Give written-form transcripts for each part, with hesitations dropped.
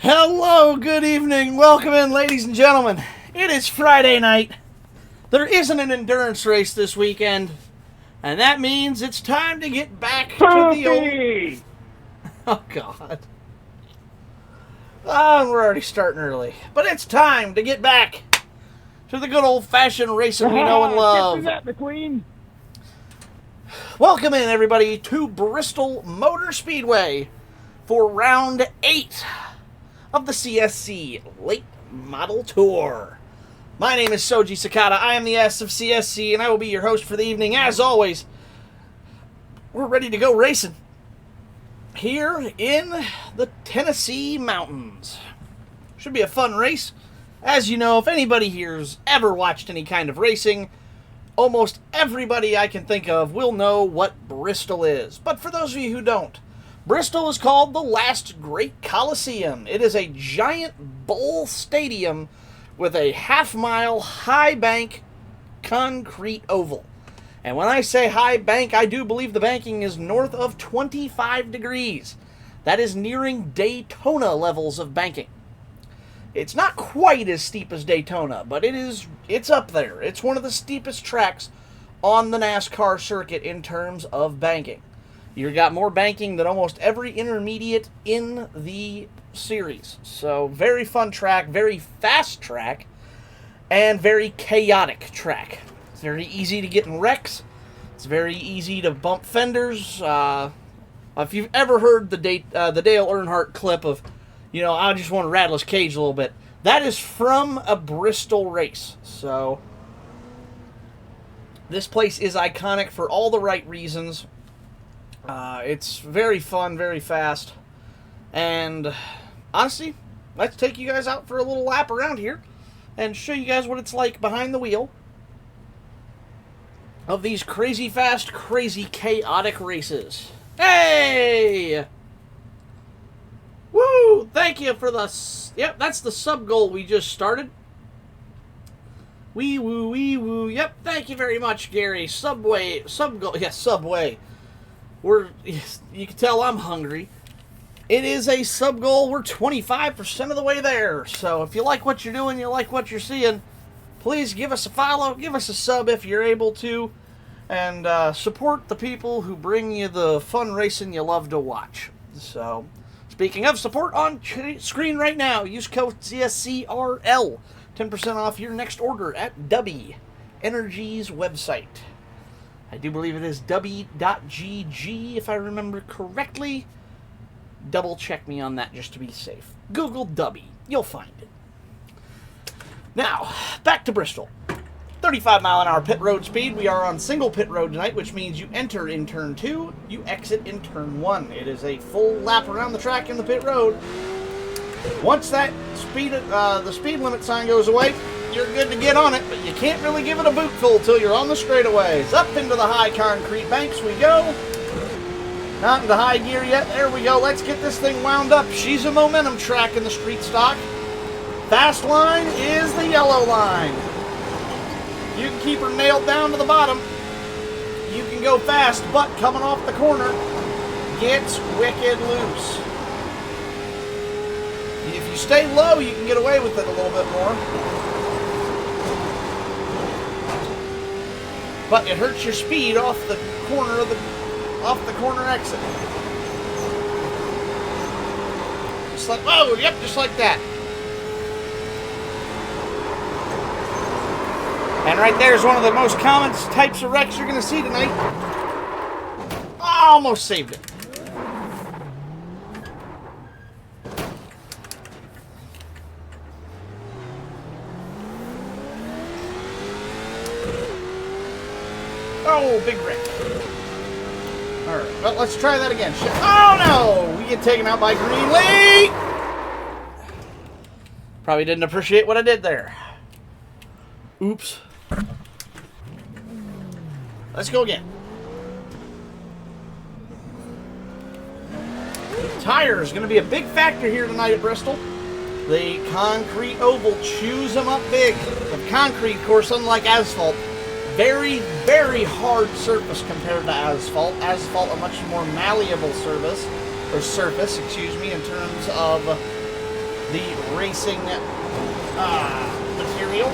Hello, good evening, welcome in, ladies and gentlemen. It is Friday night. There isn't an endurance race this weekend, and that means it's time to get back to the old... Oh, God. Oh, we're already starting early. But it's time to get back to the good old-fashioned racing we know and love. Get to that, McQueen. Welcome in, everybody, to Bristol Motor Speedway for round 8 of the CSC Late Model Tour. My name is Soji Sakata. I am the S of CSC, and I will be your host for the evening. As always, we're ready to go racing here in the Tennessee mountains. Should be a fun race. As you know, if anybody here's ever watched any kind of racing, almost everybody I can think of will know what Bristol is. But for those of you who don't, Bristol is called the last great Coliseum. It is a giant bowl stadium with a half-mile high bank concrete oval. And when I say high bank, I do believe the banking is north of 25 degrees. That is nearing Daytona levels of banking. It's not quite as steep as Daytona, but it's up there. It's one of the steepest tracks on the NASCAR circuit in terms of banking. You've got more banking than almost every intermediate in the series. So, very fun track, very fast track, and very chaotic track. It's very easy to get in wrecks. It's very easy to bump fenders. If you've ever heard the Dale Earnhardt clip of, I just want to rattle his cage a little bit, that is from a Bristol race. So, this place is iconic for all the right reasons. It's very fun, very fast, and honestly, let's take you guys out for a little lap around here and show you guys what it's like behind the wheel of these crazy fast, crazy chaotic races. Hey! Woo! Thank you for the... Yep, that's the sub-goal we just started. Wee woo, wee woo. Yep, thank you very much, Gary. Subway, sub-goal. Yes, Subway. You can tell I'm hungry. It is a sub-goal. We're 25% of the way there. So if you like what you're doing, you like what you're seeing, please give us a follow, give us a sub if you're able to, and support the people who bring you the fun racing you love to watch. So, speaking of support, on screen right now, use code CSCRL. 10% off your next order at Dubby Energy's website. I do believe it is Dubby.gg, if I remember correctly. Double check me on that just to be safe. Google Dubby. You'll find it. Now, back to Bristol. 35-mile-an-hour pit road speed. We are on single pit road tonight, which means you enter in turn 2, you exit in turn 1. It is a full lap around the track in the pit road. Once that the speed limit sign goes away, you're good to get on it, but you can't really give it a bootful till you're on the straightaways. Up into the high concrete banks we go. Not into high gear yet. There we go. Let's get this thing wound up. She's a momentum track in the street stock. Fast line is the yellow line. You can keep her nailed down to the bottom. You can go fast, but coming off the corner gets wicked loose. If you stay low, you can get away with it a little bit more. But it hurts your speed off the corner exit. Just like, oh, yep, just like that. And right there is one of the most common types of wrecks you're going to see tonight. Almost saved it. Oh, big wreck. Alright, well, let's try that again. Oh, no! We get taken out by Greenlee! Probably didn't appreciate what I did there. Oops. Let's go again. Tire is going to be a big factor here tonight at Bristol. The concrete oval chews them up big. The concrete, of course, unlike asphalt, very, very hard surface compared to asphalt. Asphalt, a much more malleable surface, in terms of the racing material.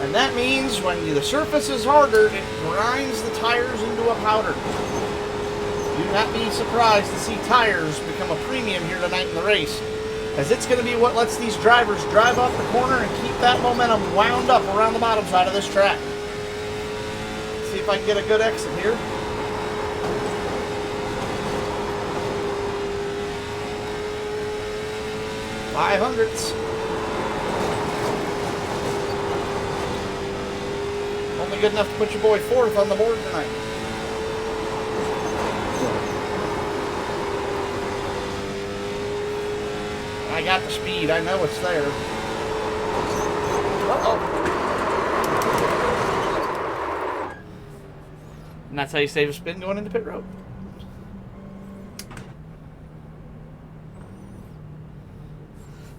And that means when the surface is harder, it grinds the tires into a powder. Do not be surprised to see tires become a premium here tonight in the race, as it's going to be what lets these drivers drive off the corner and keep that momentum wound up around the bottom side of this track. Let's see if I can get a good exit here. Five hundredths. Only good enough to put your boy fourth on the board tonight. I got the speed. I know it's there. Uh-oh. And that's how you save a spin going into pit road.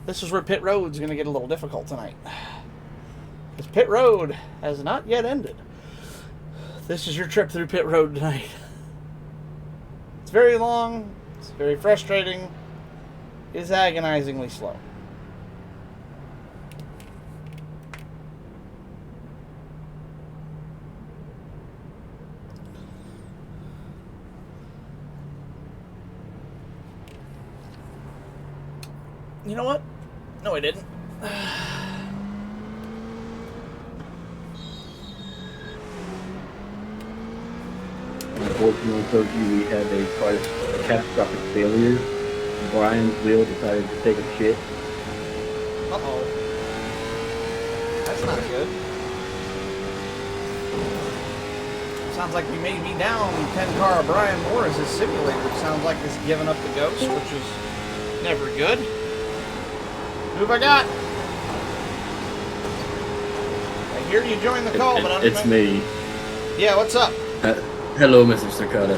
This is where pit road's going to get a little difficult tonight. Because pit road has not yet ended. This is your trip through pit road tonight. It's very long. It's very frustrating. Is agonizingly slow. You know what? No, I didn't. Unfortunately, Coach, we had a catastrophic failure. Brian's wheel decided to take a shit. Uh-oh. That's not good. Sounds like we may be down 10 car Brian Moore as his simulator. It sounds like he's giving up the ghost, which is never good. Who have I got? I hear you join the call, but I'm... It's me. Yeah, what's up? Hello, Mr. Sakata.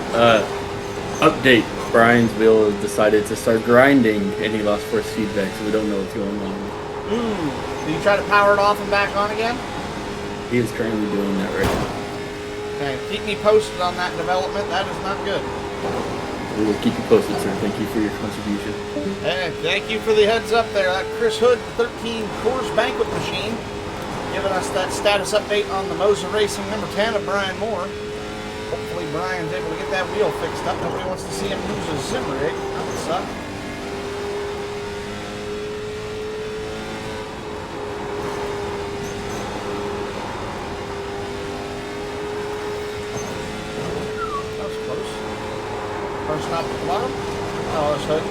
Update. Brian's wheel decided to start grinding, and he lost force feedback, so we don't know what's going on. Ooh. Did you try to power it off and back on again? He is currently doing that right now. Okay, keep me posted on that development. That is not good. We will keep you posted, sir. Thank you for your contribution. Hey, thank you for the heads up there. That Chris Hood 13 Coors Banquet Machine giving us that status update on the Moser Racing number 10 of Brian Moore. Hopefully Brian's able to get that wheel fixed up. Nobody wants to see him lose his sim rig. That would suck. That was close. First stop at the bottom. Oh, that's Hood.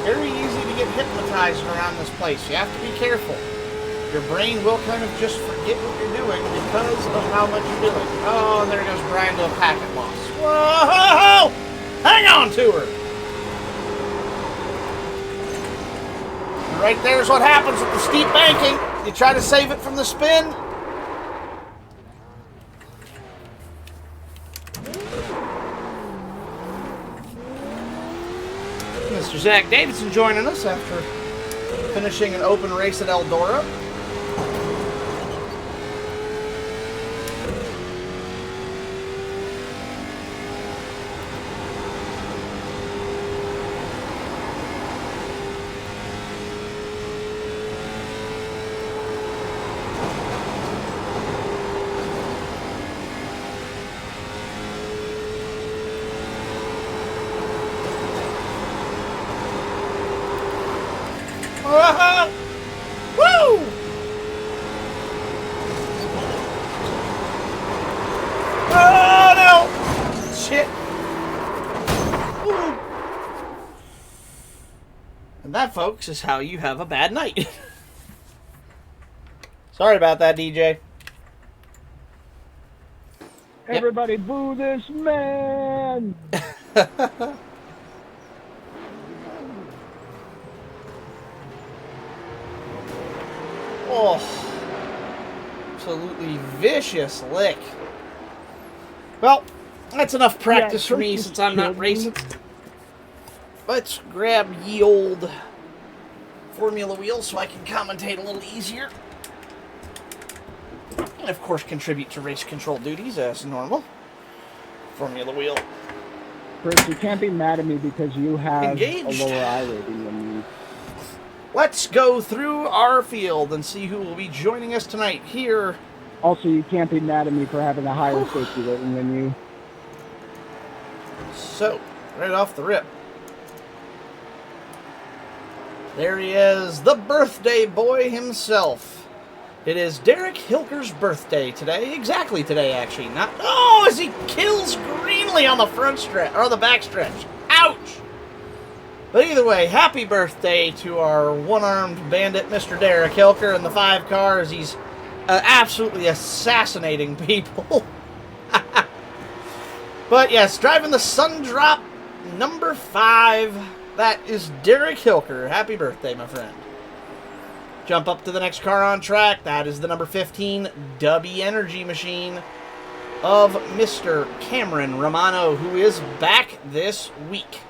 Very easy to get hypnotized around this place. You have to be careful. Your brain will kind of just forget what you're doing because of how much you're doing. Oh, and there goes Brian to a packet loss. Whoa! Hang on to her! And right there's what happens with the steep banking. You try to save it from the spin. Mr. Zach Davidson joining us after finishing an open race at Eldora. Woo! Oh no! Shit! Ooh. And that, folks, is how you have a bad night. Sorry about that, DJ. Everybody boo this man! Oh, absolutely vicious lick. Well, that's enough practice for me since I'm not racing. Let's grab ye old Formula wheel so I can commentate a little easier. And of course contribute to race control duties as normal. Formula wheel. Chris, you can't be mad at me because you have Engaged. a lower I rating than me. Let's go through our field and see who will be joining us tonight here. Also, you can't be mad at me for having a higher safety rating than you. So, right off the rip. There he is, the birthday boy himself. It is Derek Hilker's birthday today. Exactly today, actually. Not. Oh, as he kills Greenlee on the front stretch, or the back stretch. Ouch! But either way, happy birthday to our one-armed bandit, Mr. Derek Hilker, in the 5 cars. He's absolutely assassinating people. But yes, driving the Sundrop number 5. That is Derek Hilker. Happy birthday, my friend. Jump up to the next car on track. That is the number 15 Dubby Energy Machine of Mr. Cameron Romano, who is back this week.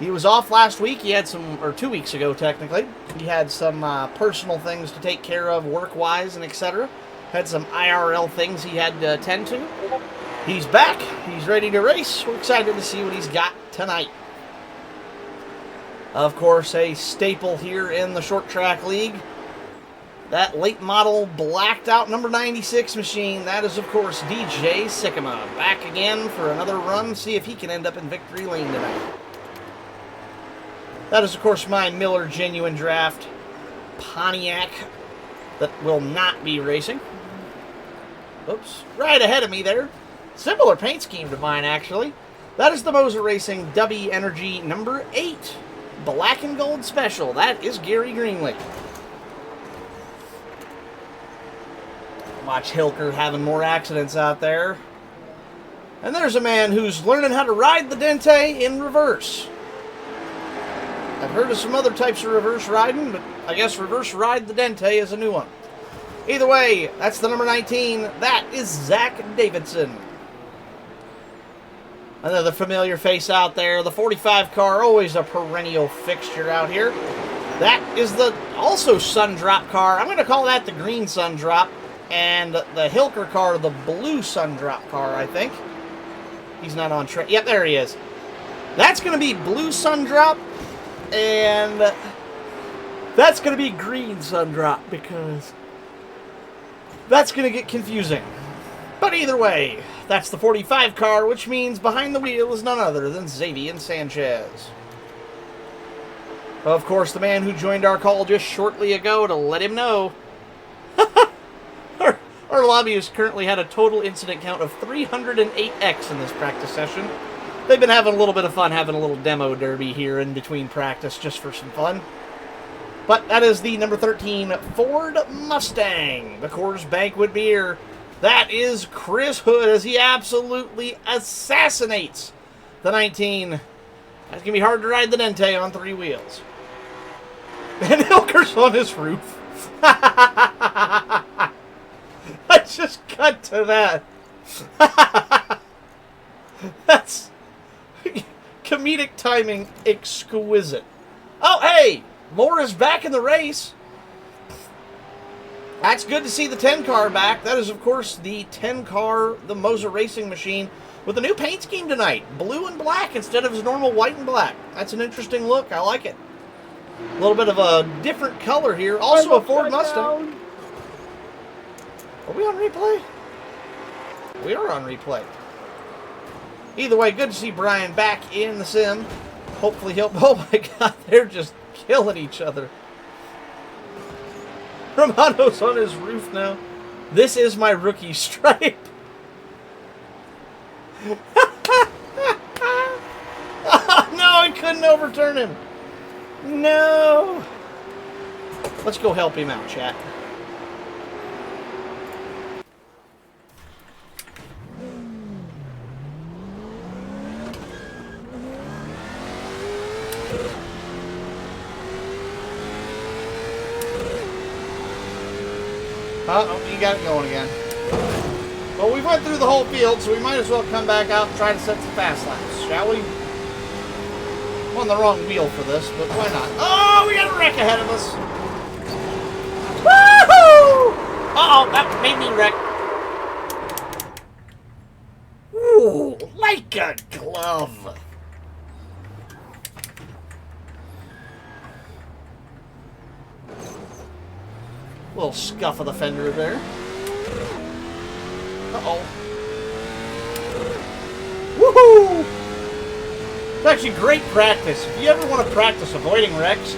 He was off last week. He had some, or 2 weeks ago, technically. He had some personal things to take care of, work-wise and etc. Had some IRL things he had to attend to. He's back. He's ready to race. We're excited to see what he's got tonight. Of course, a staple here in the Short Track League. That late model blacked out number 96 machine. That is, of course, DJ Sycama. Back again for another run. See if he can end up in victory lane tonight. That is, of course, my Miller Genuine Draft Pontiac that will not be racing. Oops. Right ahead of me there. Similar paint scheme to mine, actually. That is the Moser Racing Dubby Energy number 8. Black and Gold Special. That is Gary Greenlee. Watch Hilker having more accidents out there. And there's a man who's learning how to ride the Dente in reverse. I've heard of some other types of reverse riding, but I guess reverse ride the Dente is a new one. Either way, that's the number 19. That is Zach Davidson. Another familiar face out there. The 45 car, always a perennial fixture out here. That is the also Sundrop car. I'm going to call that the green Sundrop. And the Hilker car, the blue Sundrop car, I think. He's not on track. Yep, there he is. That's going to be blue Sundrop. And that's going to be green Sundrop because that's going to get confusing. But either way, that's the 45 car, which means behind the wheel is none other than Xavier Sanchez. Of course, the man who joined our call just shortly ago to let him know. Our lobby has currently had a total incident count of 308X in this practice session. They've been having a little bit of fun having a little demo derby here in between practice just for some fun. But that is the number 13 Ford Mustang, the Coors Banquet beer. That is Chris Hood as he absolutely assassinates the 19. That's going to be hard to ride the Dente on 3 wheels. And Hilker's on his roof. I just cut to that. That's comedic timing exquisite. Oh, hey! Moore is back in the race. That's good to see the 10 car back. That is, of course, the 10 car, the Moser Racing Machine, with a new paint scheme tonight. Blue and black instead of his normal white and black. That's an interesting look. I like it. A little bit of a different color here. Also a Ford Mustang. Are we on replay? We are on replay. Either way, good to see Brian back in the sim. Hopefully he'll... Oh my god, they're just killing each other. Romano's on his roof now. This is my rookie stripe. Oh, no, I couldn't overturn him. No. Let's go help him out, chat. Oh, you got it going again. Well, we went through the whole field, so we might as well come back out and try to set some fast laps, shall we? I'm on the wrong wheel for this, but why not? Oh, we got a wreck ahead of us. Woohoo! Uh-oh, that made me wreck. Woo. Oh, like a glove. Little scuff of the fender there. Uh-oh. Woohoo! It's actually great practice. If you ever want to practice avoiding wrecks,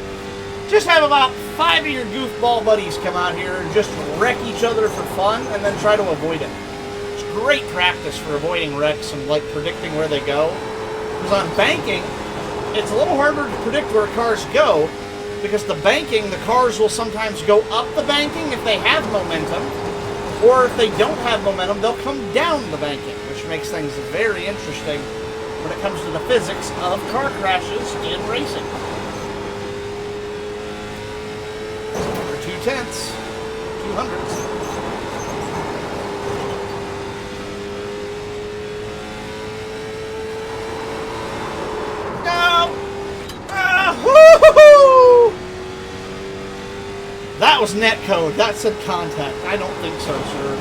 just have about 5 of your goofball buddies come out here and just wreck each other for fun and then try to avoid it. It's great practice for avoiding wrecks and like predicting where they go. Because on banking, it's a little harder to predict where cars go because the banking, the cars will sometimes go up the banking if they have momentum, or if they don't have momentum, they'll come down the banking, which makes things very interesting when it comes to the physics of car crashes in racing. For 2/10, 200s. No! Woo-hoo-hoo! That was net code. That said contact. I don't think so, sir.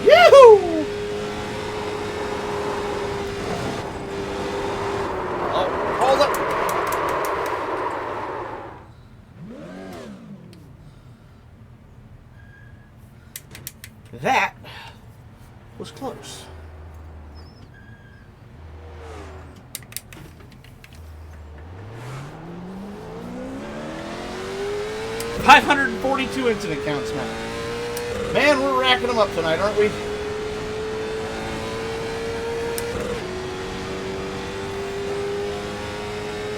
Yoo-hoo! Oh, hold up. That was close. $542 incident counts now. Man, we're racking them up tonight, aren't we?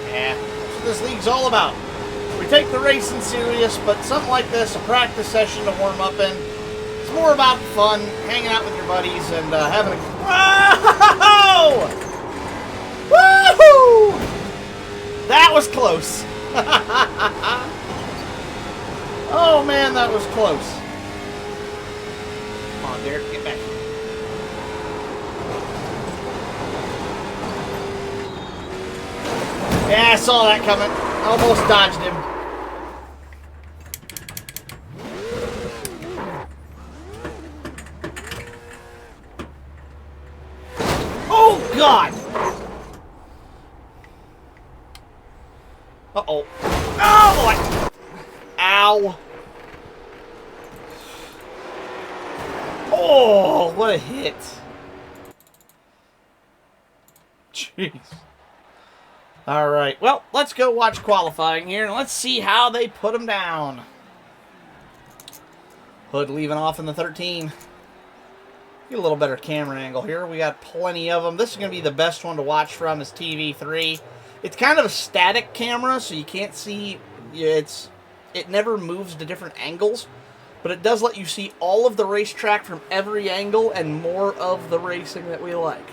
Yeah, that's what this league's all about. We take the racing serious, but something like this, a practice session to warm up in, it's more about fun, hanging out with your buddies, and having a... Whoa! Woohoo! That was close. Oh man, that was close. Come on, Derek, get back here. Yeah, I saw that coming. Almost dodged him. Oh, God! Uh-oh. Oh, boy! Ow. Oh, what a hit. Jeez. All right. Well, let's go watch qualifying here, and let's see how they put them down. Hood leaving off in the 13. Get a little better camera angle here. We got plenty of them. This is going to be the best one to watch from is TV3. It's kind of a static camera, so you can't see... It never moves to different angles, but it does let you see all of the racetrack from every angle and more of the racing that we like.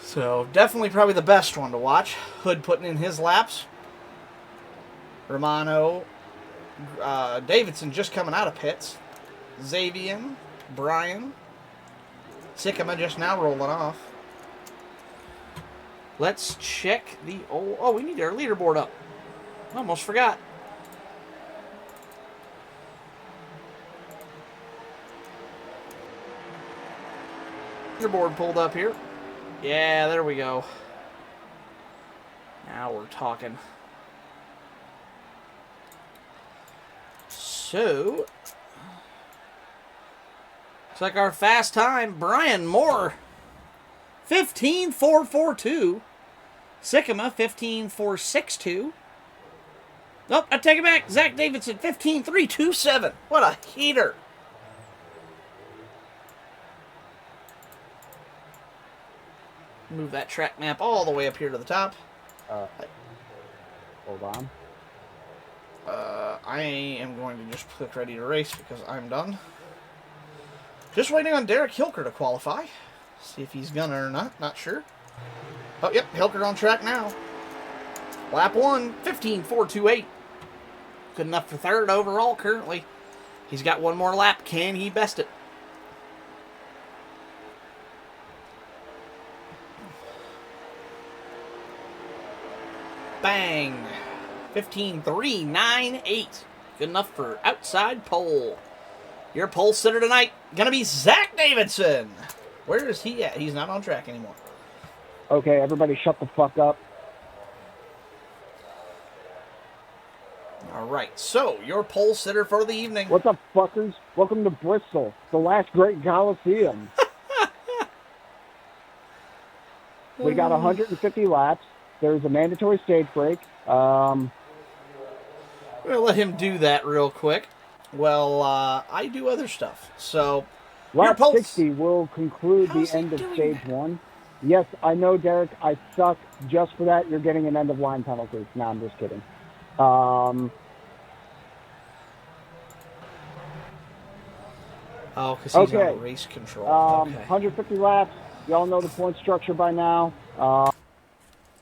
So, definitely probably the best one to watch. Hood putting in his laps. Romano. Davidson just coming out of pits. Xavier. Brian. Sycamore just now rolling off. Let's check the old... Oh, we need our leaderboard up. Almost forgot. Leaderboard pulled up here. Yeah, there we go. Now we're talking. So, looks like our fast time, Brian Moore, 15.442. Sycamore, 15.462. Nope, I take it back. Zach Davidson, 15.327. What a heater. Move that track map all the way up here to the top. Hold on. I am going to just click ready to race because I'm done. Just waiting on Derek Hilker to qualify. See if he's gonna or not. Not sure. Oh, yep. Hilker on track now. Lap 1, 15.428. Good enough for third overall currently. He's got one more lap. Can he best it? Bang. 15.398. Good enough for outside pole. Your pole sitter tonight going to be Zach Davidson. Where is he at? He's not on track anymore. Okay, everybody shut the fuck up. All right, so your pole sitter for the evening. What's up, fuckers? Welcome to Bristol, the last great Coliseum. We got 150 laps. There's a mandatory stage break. We're going to let him do that real quick. Well, I do other stuff. So, Lap your 60 will conclude How's the he end of doing stage that? 1. Yes, I know, Derek. I suck. Just for that, you're getting an end-of-line penalty. No, I'm just kidding. Oh, because he's Okay. on race control. Okay. 150 laps. Y'all know the point structure by now. All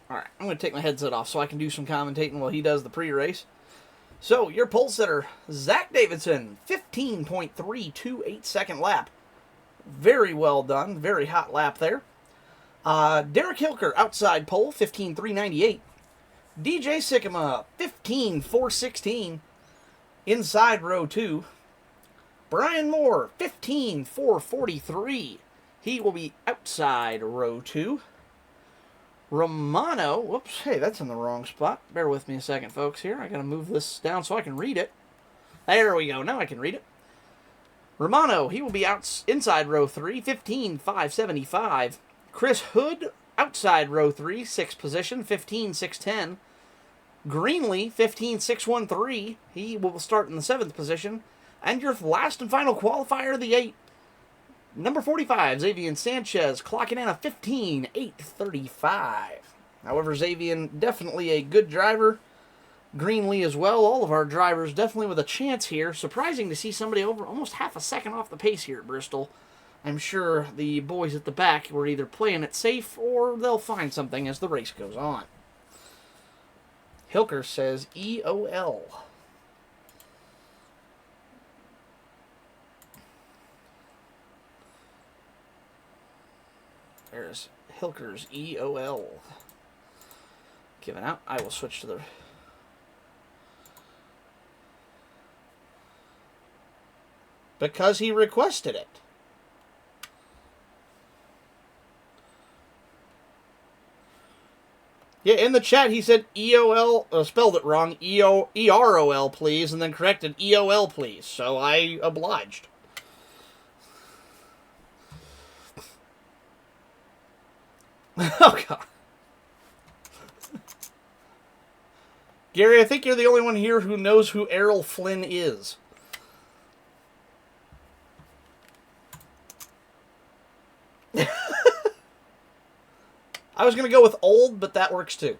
right, I'm going to take my headset off so I can do some commentating while he does the pre-race. So, your pole sitter, Zach Davidson, 15.328 second lap. Very well done. Very hot lap there. Derek Hilker, outside pole, 15.398. DJ Sycama, 15.416. Inside row 2. Brian Moore, 15.443. He will be outside row 2. Romano, whoops, hey, that's in the wrong spot. Bear with me a second, folks, here. I gotta move this down so I can read it. There we go, now I can read it. Romano, he will be inside row 3, 15.575. Chris Hood, outside row 3, 6th position, 15.610. Greenlee, 15.613. He will start in the 7th position. And your last and final qualifier of the 8, number 45, Xavier Sanchez, clocking in a 15.835. However, Xavier, definitely a good driver. Greenlee as well. All of our drivers definitely with a chance here. Surprising to see somebody over almost half a second off the pace here at Bristol. I'm sure the boys at the back were either playing it safe or they'll find something as the race goes on. Hilker says EOL. There's Hilker's EOL. Given out. I will switch to the... Because he requested it. Yeah, in the chat he said EOL, spelled it wrong, EROL please, and then corrected EOL please. So I obliged. Oh, God. Gary, I think you're the only one here who knows who Errol Flynn is. I was going to go with old, but that works too.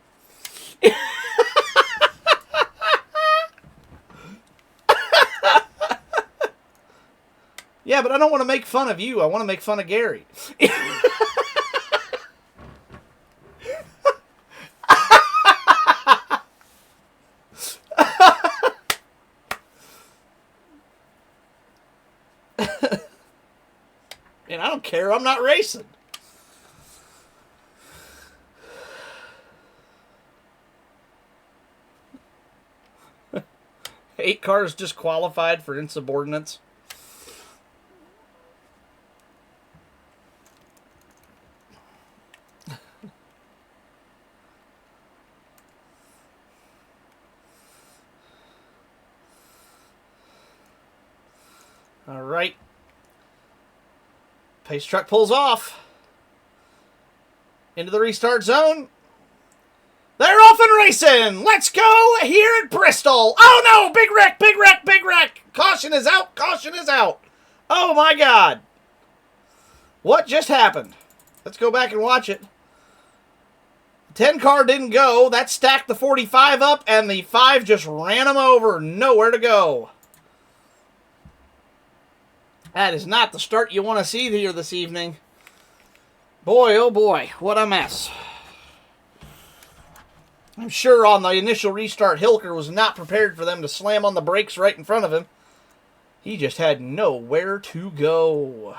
Yeah, but I don't want to make fun of you. I want to make fun of Gary. And I don't care. I'm not racing. Eight cars disqualified for insubordinates. All right. Pace truck pulls off. Into the restart zone. They're off and racing. Let's go here at Bristol. Oh, no. Big wreck, big wreck, big wreck. Caution is out. Caution is out. Oh, my God. What just happened? Let's go back and watch it. 10 car didn't go. That stacked the 45 up, and the 5 just ran him over. Nowhere to go. That is not the start you want to see here this evening. Boy, oh boy, what a mess. I'm sure on the initial restart, Hilker was not prepared for them to slam on the brakes right in front of him. He just had nowhere to go.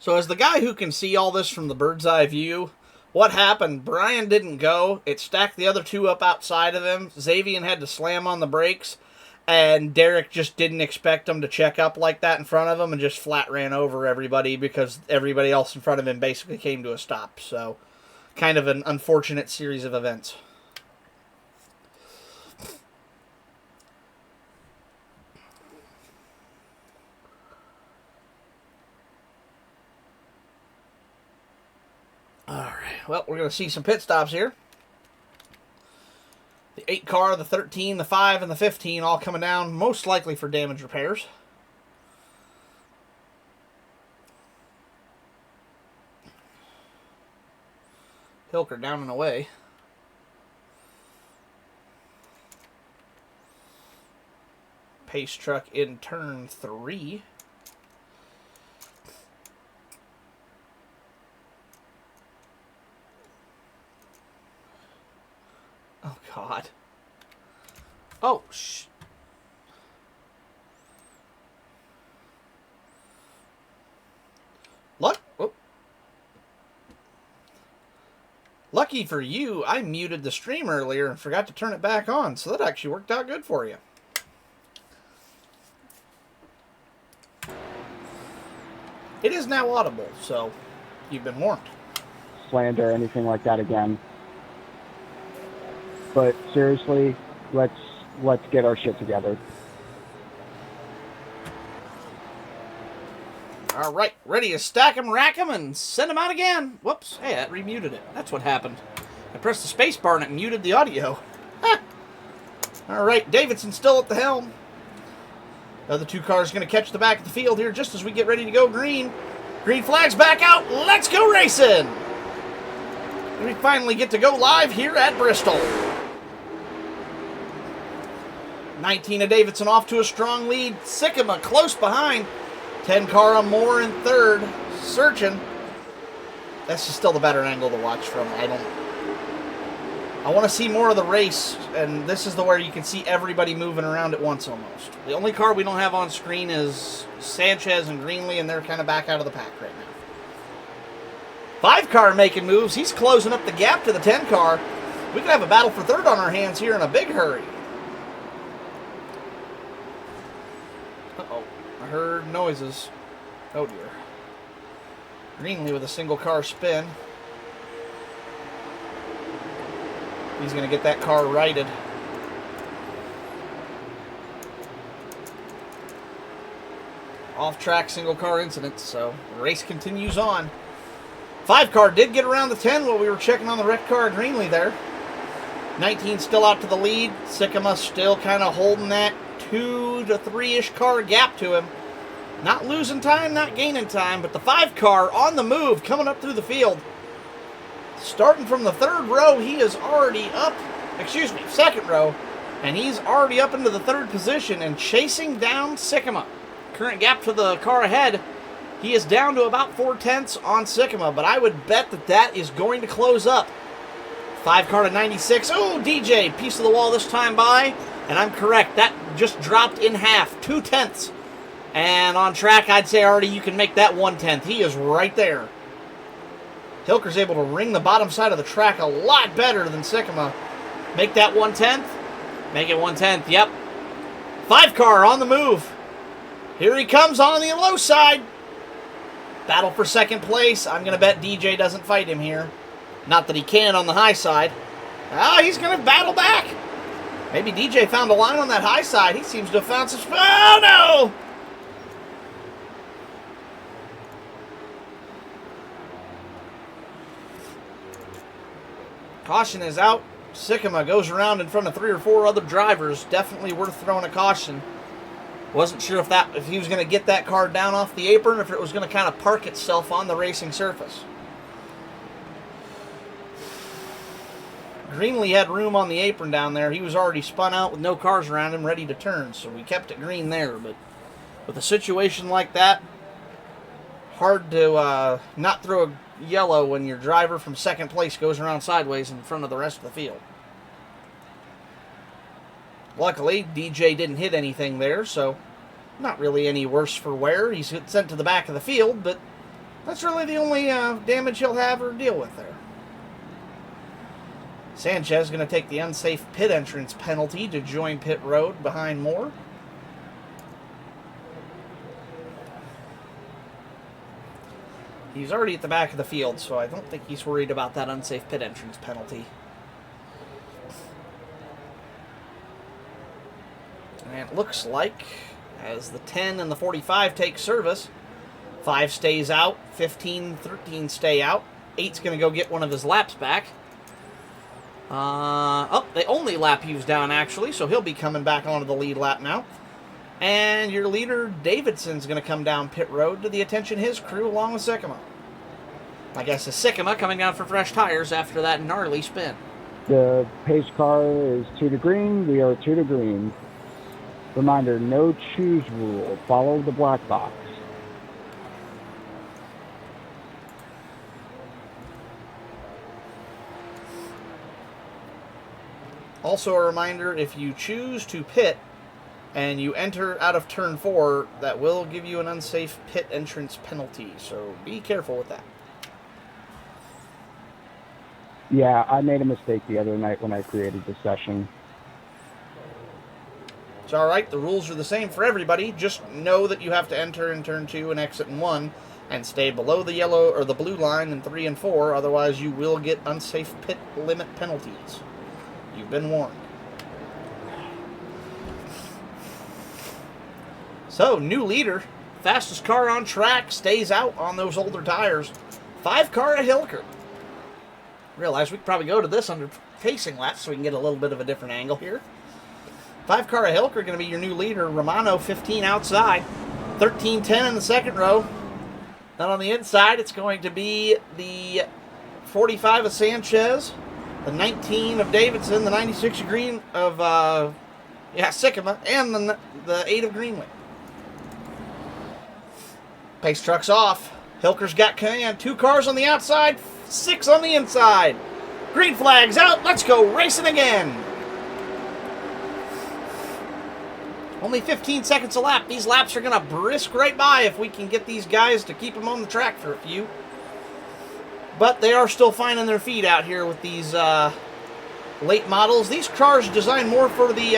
So as the guy who can see all this from the bird's eye view, what happened? Brian didn't go. It stacked the other two up outside of him. Xavier had to slam on the brakes, and Derek just didn't expect him to check up like that in front of him and just flat ran over everybody because everybody else in front of him basically came to a stop. So kind of an unfortunate series of events. Alright, well, we're going to see some pit stops here. The 8 car, the 13, the 5, and the 15 all coming down, most likely for damage repairs. Hilker down and away. Pace truck in turn 3. Oh, God. Oh, Lucky for you, I muted the stream earlier and forgot to turn it back on, so that actually worked out good for you. It is now audible, so you've been warned. Slander, anything like that again. But seriously, let's get our shit together. All right, ready to stack 'em, rack 'em, and send 'em out again. Whoops, hey, that remuted it. That's what happened. I pressed the space bar and it muted the audio. All right, Davidson's still at the helm. The other 2 cars going to catch the back of the field here just as we get ready to go green. Green flag's back out. Let's go racing. We finally get to go live here at Bristol. 19 of Davidson off to a strong lead. Sycamore close behind. 10 car on Moore in third. Searching. That's just still the better angle to watch from. I want to see more of the race, and this is the where you can see everybody moving around at once almost. The only car we don't have on screen is Sanchez and Greenlee, and they're kind of back out of the pack right now. 5 car making moves. He's closing up the gap to the 10 car. We could have a battle for third on our hands here in a big hurry. Uh-oh. I heard noises. Oh, dear. Greenlee with a single car spin. He's going to get that car righted. Off-track single car incident, so the race continues on. 5 car did get around the 10 while we were checking on the wrecked car at Greenlee there. 19 still out to the lead. Sycamore still kind of holding that 2 to 3-ish car gap to him. Not losing time, not gaining time, but the 5 car on the move coming up through the field. Starting from the 3rd row, he is already up, second row, and he's already up into the 3rd position and chasing down Sycamore. Current gap to the car ahead, he is down to about 4/10 on Sycamore, but I would bet that is going to close up. 5 car to 96. Oh, DJ, piece of the wall this time by, and I'm correct. That just dropped in half, 2/10. And on track, I'd say already you can make that 1/10. He is right there. Hilker's able to ring the bottom side of the track a lot better than Sycamore. Make that 1/10. Make it 1/10, yep. 5 car on the move. Here he comes on the low side. Battle for second place. I'm going to bet DJ doesn't fight him here. Not that he can on the high side. He's going to battle back. Maybe DJ found a line on that high side. He seems to have found some... Oh, no! Caution is out. Sycamore goes around in front of 3 or 4 other drivers. Definitely worth throwing a caution. Wasn't sure if he was going to get that car down off the apron or if it was going to kind of park itself on the racing surface. Greenlee had room on the apron down there. He was already spun out with no cars around him ready to turn, so we kept it green there. But with a situation like that, hard to not throw a yellow when your driver from second place goes around sideways in front of the rest of the field. Luckily, DJ didn't hit anything there, so not really any worse for wear. He's sent to the back of the field, but That's really the only damage he'll have or deal with there. Sanchez is going to take the unsafe pit entrance penalty to join pit road behind Moore. He's already at the back of the field, so I don't think he's worried about that unsafe pit entrance penalty. And it looks like, as the 10 and the 45 take service, 5 stays out, 15, 13 stay out. 8's going to go get one of his laps back. The only lap he was down, actually, so he'll be coming back onto the lead lap now. And your leader, Davidson's going to come down pit road to the attention of his crew along with Sycamore. I guess it's Sycamore coming down for fresh tires after that gnarly spin. The pace car is 2 to green. We are 2 to green. Reminder, no choose rule. Follow the black box. Also a reminder, if you choose to pit and you enter out of turn 4, that will give you an unsafe pit entrance penalty. So be careful with that. Yeah, I made a mistake the other night when I created the session. It's alright, the rules are the same for everybody. Just know that you have to enter in turn 2 and exit in 1 and stay below the yellow or the blue line in 3 and 4. Otherwise, you will get unsafe pit limit penalties. You've been warned. So, new leader. Fastest car on track stays out on those older tires. 5 car of Hilker. Realize we could probably go to this under facing laps so we can get a little bit of a different angle here. 5 car of Hilker going to be your new leader. Romano 15 outside. 13-10 in the second row. Then on the inside, it's going to be the 45 of Sanchez, the 19 of Davidson, the 96 of Green of Sycamore, and the 8 of Greenway. Pace truck's off. Hilker's got command. 2 cars on the outside, 6 on the inside. Green flag's out. Let's go racing again. Only 15 seconds a lap. These laps are going to brisk right by if we can get these guys to keep them on the track for a few. But they are still finding their feet out here with these late models. These cars are designed more for the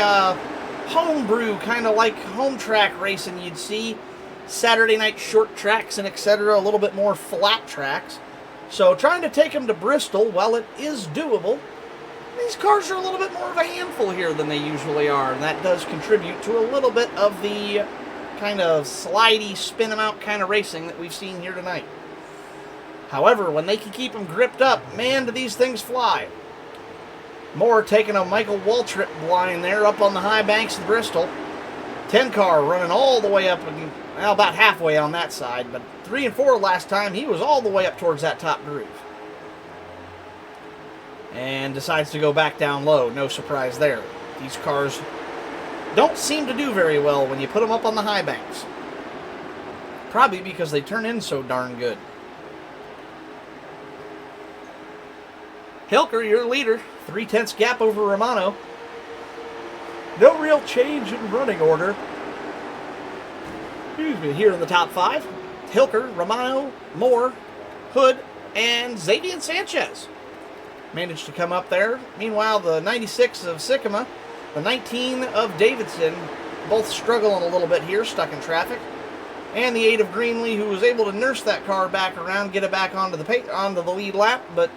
homebrew, kind of like home track racing you'd see. Saturday night short tracks and etc. A little bit more flat tracks. So trying to take them to Bristol, while it is doable, these cars are a little bit more of a handful here than they usually are. And that does contribute to a little bit of the kind of slidey, spin them out kind of racing that we've seen here tonight. However, when they can keep them gripped up, man, do these things fly. Moore taking a Michael Waltrip line there up on the high banks of Bristol. 10 car running all the way up, well, about halfway on that side, but 3 and 4 last time, he was all the way up towards that top groove. And decides to go back down low. No surprise there. These cars don't seem to do very well when you put them up on the high banks. Probably because they turn in so darn good. Hilker, your leader. 3/10 gap over Romano. No real change in running order. Excuse me, here in the top 5. Hilker, Romano, Moore, Hood, and Xavier Sanchez managed to come up there. Meanwhile, the 96 of Sycamore, the 19 of Davidson, both struggling a little bit here, stuck in traffic. And the 8 of Greenlee, who was able to nurse that car back around, get it back onto the lead lap, but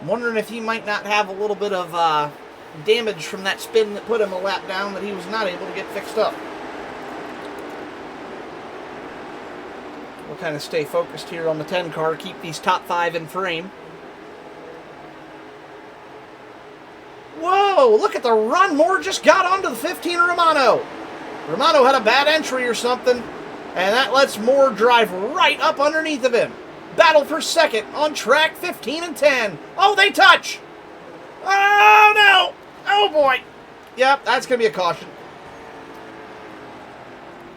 I'm wondering if he might not have a little bit of damage from that spin that put him a lap down that he was not able to get fixed up. We'll kind of stay focused here on the 10 car, keep these top 5 in frame. Whoa, look at the run. Moore just got onto the 15 of Romano. Romano had a bad entry or something, and that lets Moore drive right up underneath of him. Battle for second on track 15 and 10. Oh, they touch. Oh, no. Oh, boy. Yep, that's going to be a caution.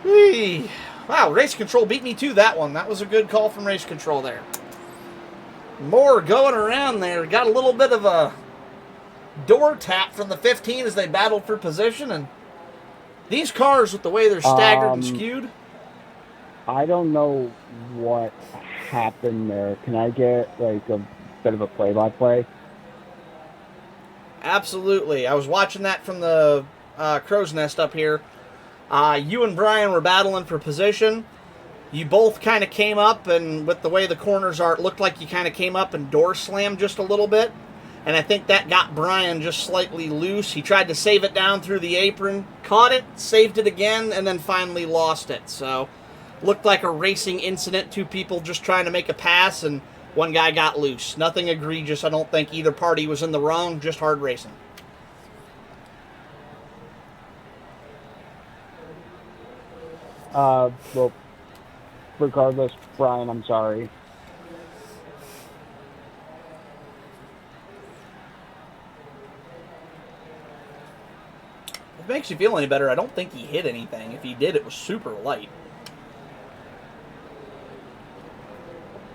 Whee. Wow, race control beat me to that one. That was a good call from race control there. Moore going around there. Got a little bit of a door tap from the 15 as they battled for position. And these cars, with the way they're staggered and skewed. I don't know what happened there? Can I get like a bit of a play-by-play? Absolutely. I was watching that from the crow's nest up here. You and Brian were battling for position. You both kind of came up, and with the way the corners are, it looked like you kind of came up and door slammed just a little bit. And I think that got Brian just slightly loose. He tried to save it down through the apron, caught it, saved it again, and then finally lost it. So, looked like a racing incident. Two people just trying to make a pass, and one guy got loose. Nothing egregious. I don't think either party was in the wrong, just hard racing. Well, regardless, Brian, I'm sorry. If it makes you feel any better, I don't think he hit anything. If he did, it was super light.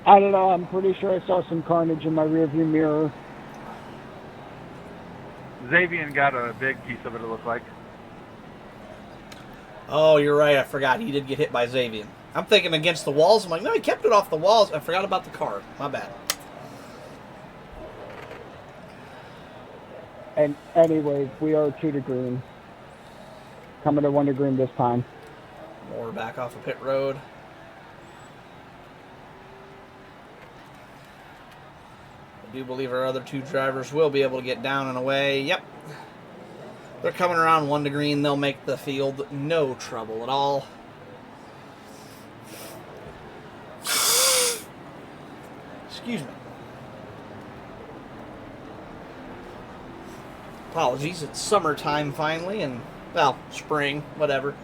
I don't know. I'm pretty sure I saw some carnage in my rearview mirror. Xavier got a big piece of it looked like. Oh, you're right. I forgot. He did get hit by Xavier. I'm thinking against the walls. I'm like, no, he kept it off the walls. I forgot about the car. My bad. And anyway, we are 2 to green. Coming to 1 to green this time. More back off of pit road. I do believe our other two drivers will be able to get down and away. Yep. They're coming around 1 to green. They'll make the field no trouble at all. Excuse me. Apologies, it's summertime finally, and, well, spring, whatever.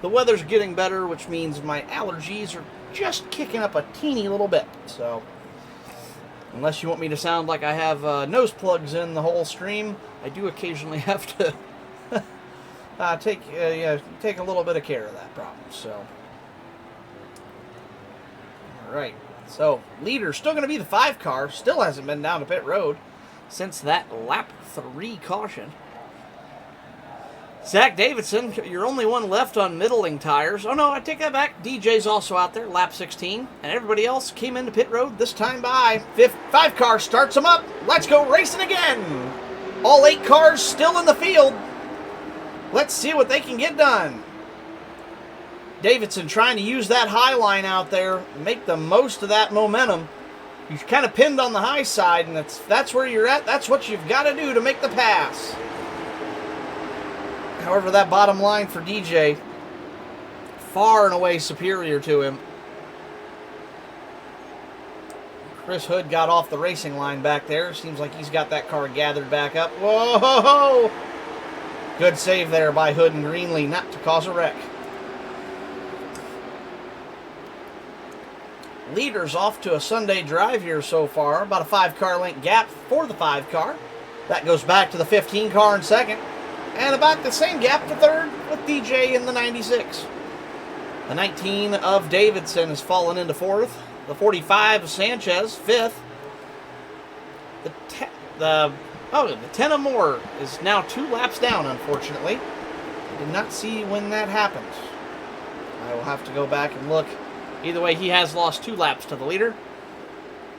The weather's getting better, which means my allergies are just kicking up a teeny little bit, so unless you want me to sound like I have nose plugs in the whole stream, I do occasionally have to take a little bit of care of that problem, so. Alright, so leader still going to be the 5 car, still hasn't been down to pit road since that lap 3 caution. Zach Davidson, you're only one left on middling tires. Oh no, I take that back. DJ's also out there, lap 16. And everybody else came into pit road this time by. 5 car starts them up. Let's go racing again. All 8 cars still in the field. Let's see what they can get done. Davidson trying to use that high line out there, make the most of that momentum. He's kind of pinned on the high side, and that's where you're at. That's what you've got to do to make the pass. However, that bottom line for DJ, far and away superior to him. Chris Hood got off the racing line back there. Seems like he's got that car gathered back up. Whoa! Good save there by Hood and Greenlee not to cause a wreck. Leaders off to a Sunday drive here so far. About a 5-car length gap for the 5 car. That goes back to the 15 car in second. And about the same gap to third with DJ in the 96. The 19 of Davidson has fallen into fourth. The 45 of Sanchez, fifth. The 10 of Moore is now 2 laps down, unfortunately. I did not see when that happened. I will have to go back and look. Either way, he has lost 2 laps to the leader.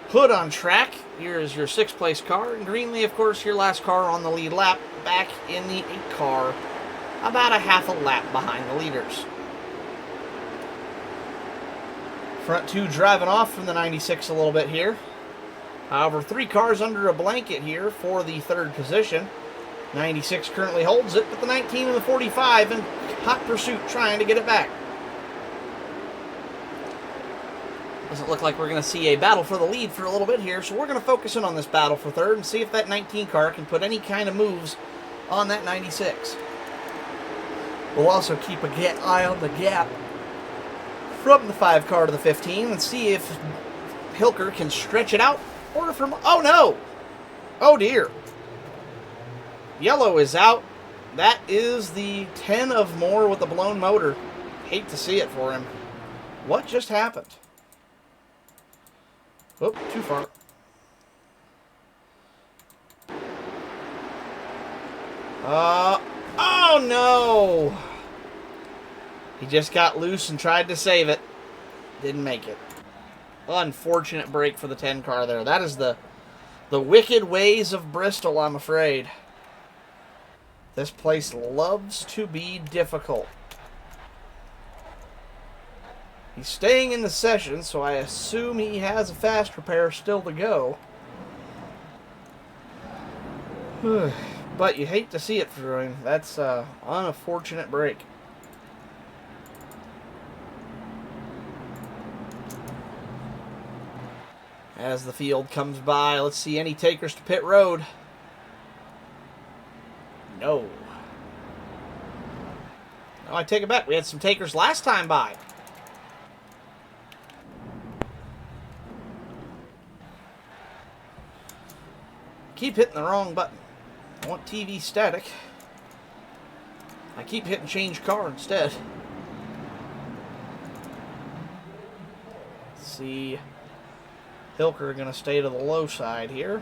Hood on track. Here is your 6th place car. And Greenlee, of course, your last car on the lead lap. Back in the 8 car. About a half a lap behind the leaders. Front 2 driving off from the 96 a little bit here. However, 3 cars under a blanket here for the 3rd position. 96 currently holds it, but the 19 and the 45 in hot pursuit trying to get it back. Doesn't look like we're going to see a battle for the lead for a little bit here, so we're going to focus in on this battle for 3rd and see if that 19 car can put any kind of moves on that 96. We'll also keep an eye on the gap from the 5 car to the 15 and see if Hilker can stretch it out or from... Oh no! Oh dear. Yellow is out. That is the 10 of Moore with the blown motor. Hate to see it for him. What just happened? Oh, too far. Oh no! He just got loose and tried to save it. Didn't make it. Unfortunate break for the 10 car there. That is the wicked ways of Bristol, I'm afraid. This place loves to be difficult. He's staying in the session, so I assume he has a fast repair still to go. But you hate to see it through him. That's an unfortunate break. As the field comes by, let's see any takers to pit road. No. No, I take it back. We had some takers last time by. Keep hitting the wrong button. I want TV static. I keep hitting change car instead. Let's see. Hilker are going to stay to the low side here.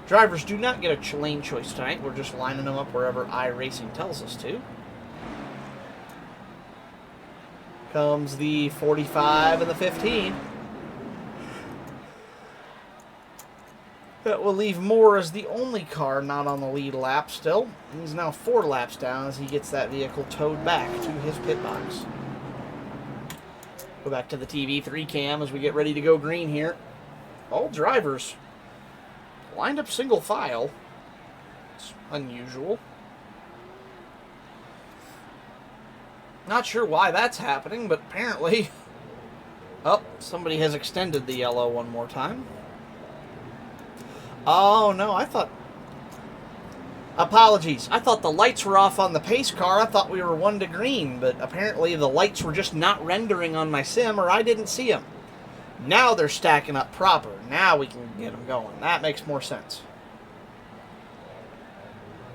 Drivers do not get a lane choice tonight. We're just lining them up wherever iRacing tells us to. Comes the 45 and the 15. That will leave Moore as the only car not on the lead lap still. He's now 4 laps down as he gets that vehicle towed back to his pit box. Go back to the TV 3 cam as we get ready to go green here. All drivers lined up single file. It's unusual. Not sure why that's happening, but apparently... Oh, somebody has extended the yellow one more time. Oh, no, I thought... Apologies. I thought the lights were off on the pace car. I thought we were 1 to green, but apparently the lights were just not rendering on my sim, or I didn't see them. Now they're stacking up proper. Now we can get them going. That makes more sense.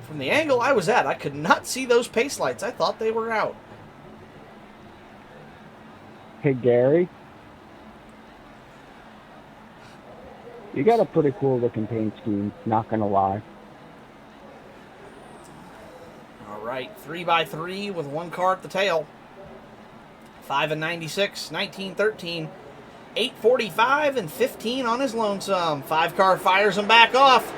From the angle I was at, I could not see those pace lights. I thought they were out. Hey, Gary. You got a pretty cool looking paint scheme, not gonna lie. All right, 3x3 with 1 car at the tail. 5 and 96, 19, 13, 845 and 15 on his lonesome. 5 car fires him back off.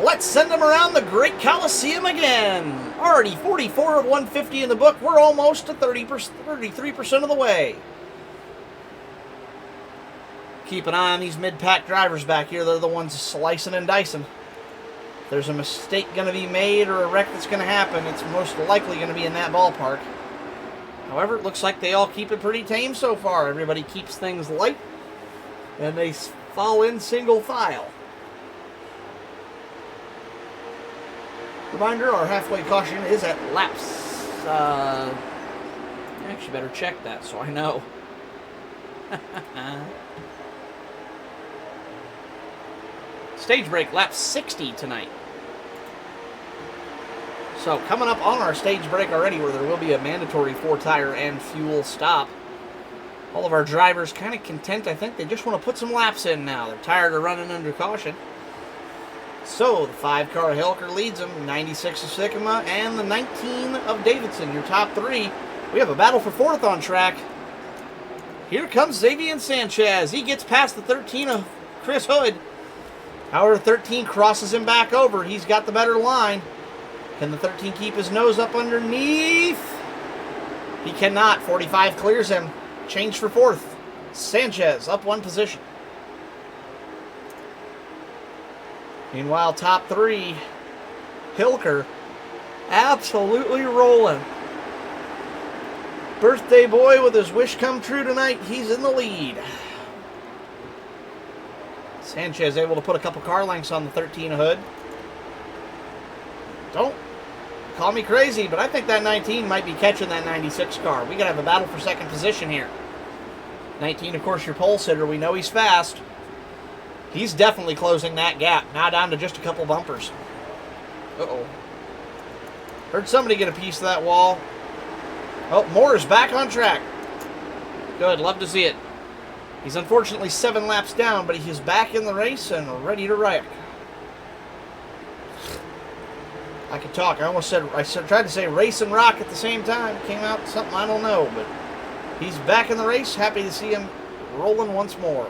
Let's send him around the Great Coliseum again. Already 44 of 150 in the book. We're almost to 33% of the way. Keep an eye on these mid-pack drivers back here. They're the ones slicing and dicing. If there's a mistake going to be made or a wreck that's going to happen, it's most likely going to be in that ballpark. However, it looks like they all keep it pretty tame so far. Everybody keeps things light, and they fall in single file. Reminder, our halfway caution is at laps. I actually better check that so I know. Stage break, lap 60 tonight. So coming up on our stage break already, where there will be a mandatory 4-tire and fuel stop. All of our drivers kind of content. I think they just want to put some laps in now. They're tired of running under caution. So the 5-car Hilker leads them, 96 of Sycamore and the 19 of Davidson, your top 3. We have a battle for 4th on track. Here comes Xavier Sanchez. He gets past the 13 of Chris Hood. However, 13 crosses him back over. He's got the better line. Can the 13 keep his nose up underneath? He cannot. 45 clears him. Change for 4th. Sanchez up 1 position. Meanwhile, top 3, Hilker, absolutely rolling. Birthday boy with his wish come true tonight. He's in the lead. Sanchez able to put a couple car lengths on the 13 Hood. Don't call me crazy, but I think that 19 might be catching that 96 car. We got to have a battle for 2nd position here. 19, of course, your pole sitter. We know he's fast. He's definitely closing that gap. Now down to just a couple bumpers. Uh-oh. Heard somebody get a piece of that wall. Oh, Moore is back on track. Good, love to see it. He's unfortunately 7 laps down, but he is back in the race and ready to wreck. I could talk. I tried to say race and rock at the same time. Came out something I don't know, but he's back in the race. Happy to see him rolling once more.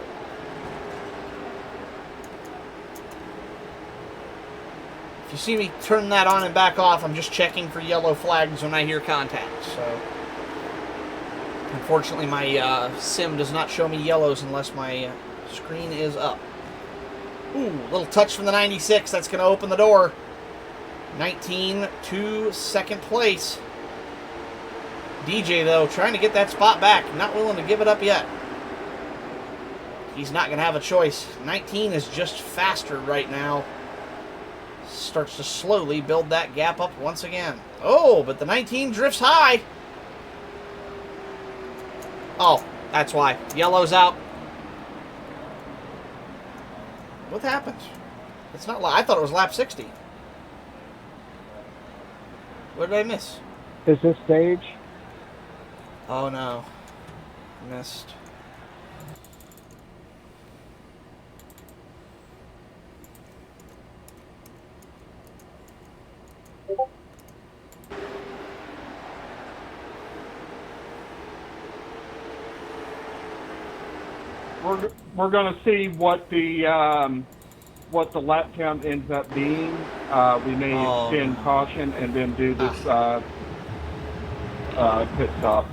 If you see me turn that on and back off, I'm just checking for yellow flags when I hear contact. So, unfortunately, my sim does not show me yellows unless my screen is up. Ooh, little touch from the 96. That's going to open the door. 19 to second place. DJ, though, trying to get that spot back. Not willing to give it up yet. He's not going to have a choice. 19 is just faster right now. Starts to slowly build that gap up once again. Oh, but the 19 drifts high. Oh, that's why. Yellow's out. What happened? It's not. I thought it was lap 60. What did I miss? Is this stage? Oh no, missed. We're going to see what the lap count ends up being. We may extend caution and then do this pit stop.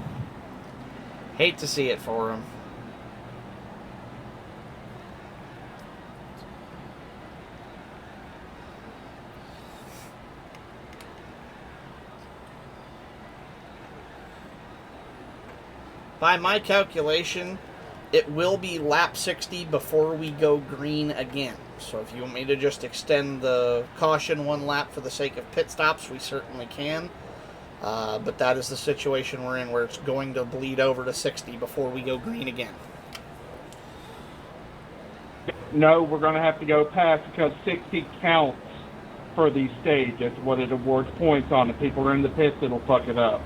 Hate to see it for him. By my calculation, it will be lap 60 before we go green again. So if you want me to just extend the caution one lap for the sake of pit stops, we certainly can. But that is the situation we're in, where it's going to bleed over to 60 before we go green again. No, we're going to have to go past because 60 counts for the stage. That's what it awards points on. If people are in the pits, it'll fuck it up.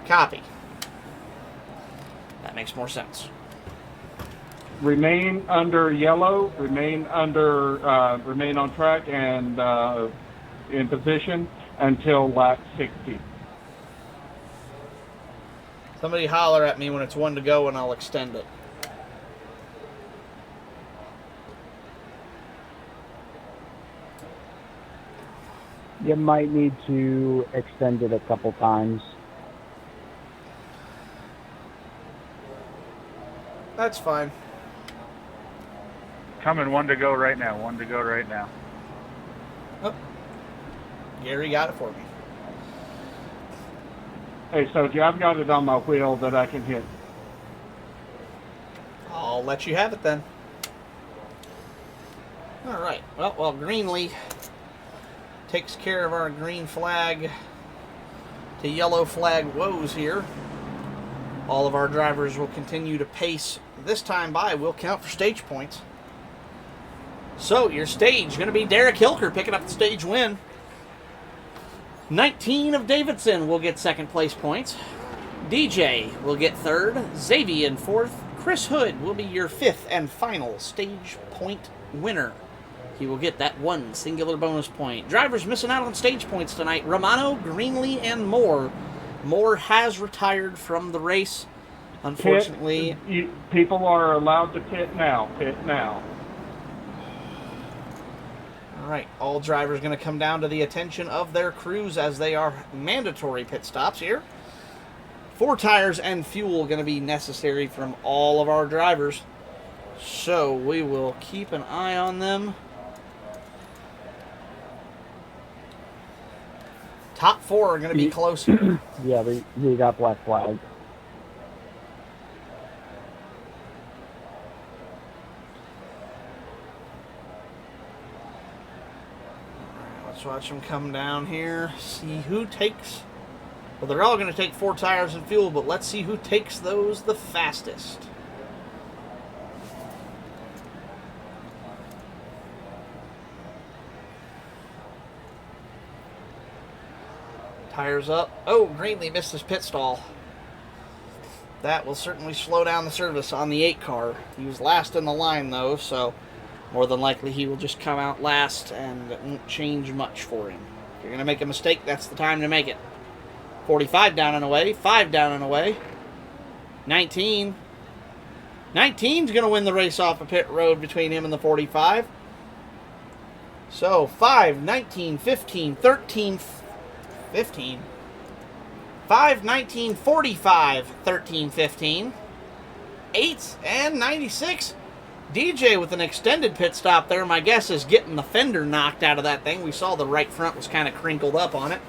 Copy. That makes more sense. Remain under yellow, remain on track and in position until lap 60. Somebody holler at me when it's one to go and I'll extend it. You might need to extend it a couple times. That's fine. Coming, one to go right now. One to go right now. Oh, Gary got it for me. Hey, Soji, I've got it on my wheel that I can hit. I'll let you have it then. All right. Well, while Greenlee takes care of our green flag to yellow flag woes here, all of our drivers will continue to pace. This time by, we'll count for stage points. So, your stage going to be Derek Hilker picking up the stage win. 19 of Davidson will get second place points. DJ will get third. Xavier in fourth. Chris Hood will be your fifth and final stage point winner. He will get that one singular bonus point. Drivers missing out on stage points tonight: Romano, Greenlee, and Moore. Moore has retired from the race. Unfortunately, people are allowed to pit now. Pit now. All right, all drivers going to come down to the attention of their crews as they are mandatory pit stops here. 4 tires and fuel going to be necessary from all of our drivers. So we will keep an eye on them. Top 4 are going to be closer. Yeah, we got black flag. Let's watch them come down here. See who takes... Well, they're all going to take 4 tires and fuel, but let's see who takes those the fastest. Tires up. Oh, Greenlee missed his pit stall. That will certainly slow down the service on the 8 car. He was last in the line, though, so more than likely he will just come out last, and it won't change much for him. If you're going to make a mistake, that's the time to make it. 45 down and away. 5 down and away. 19. 19's going to win the race off of pit road between him and the 45. So 5, 19, 15, 13, 15. 5, 19, 45, 13, 15. 8 and 96. DJ with an extended pit stop there. My guess is getting the fender knocked out of that thing. We saw the right front was kind of crinkled up on it.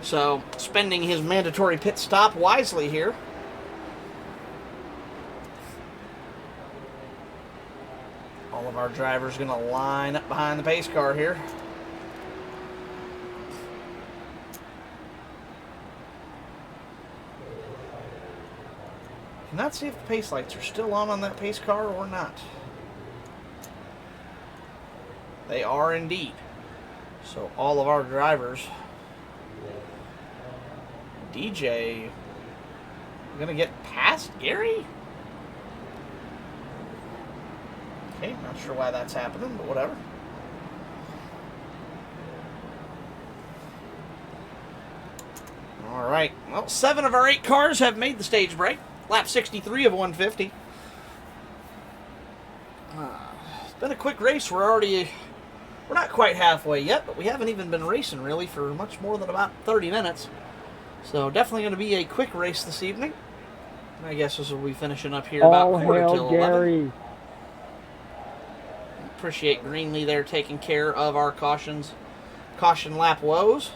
So spending his mandatory pit stop wisely here. All of our drivers going to line up behind the pace car here. Cannot see if the pace lights are still on that pace car or not. They are indeed. So all of our drivers. DJ going to get past Gary? Okay, not sure why that's happening, but whatever. All right. Well, 7 of our 8 cars have made the stage break. Lap 63 of 150. It's been a quick race. We're not quite halfway yet, but we haven't even been racing really for much more than about 30 minutes. So definitely going to be a quick race this evening. I guess this will be finishing up here about All quarter hail till 11. Gary. Appreciate Greenlee there taking care of our caution lap woes.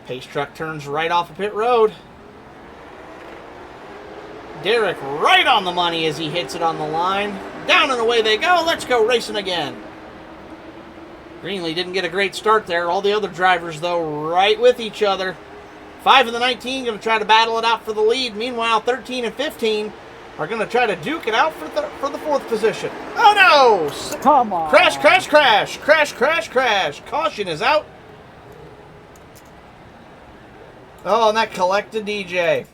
Pace truck turns right off of pit road. Derek right on the money as he hits it on the line. Down and away they go. Let's go racing again. Greenlee didn't get a great start there. All the other drivers, though, right with each other. 5 of the 19 going to try to battle it out for the lead. Meanwhile, 13 and 15 are going to try to duke it out for the 4th position. Oh, no! Come on. Crash, crash, crash. Crash, crash, crash. Caution is out. Oh, and that collected DJ.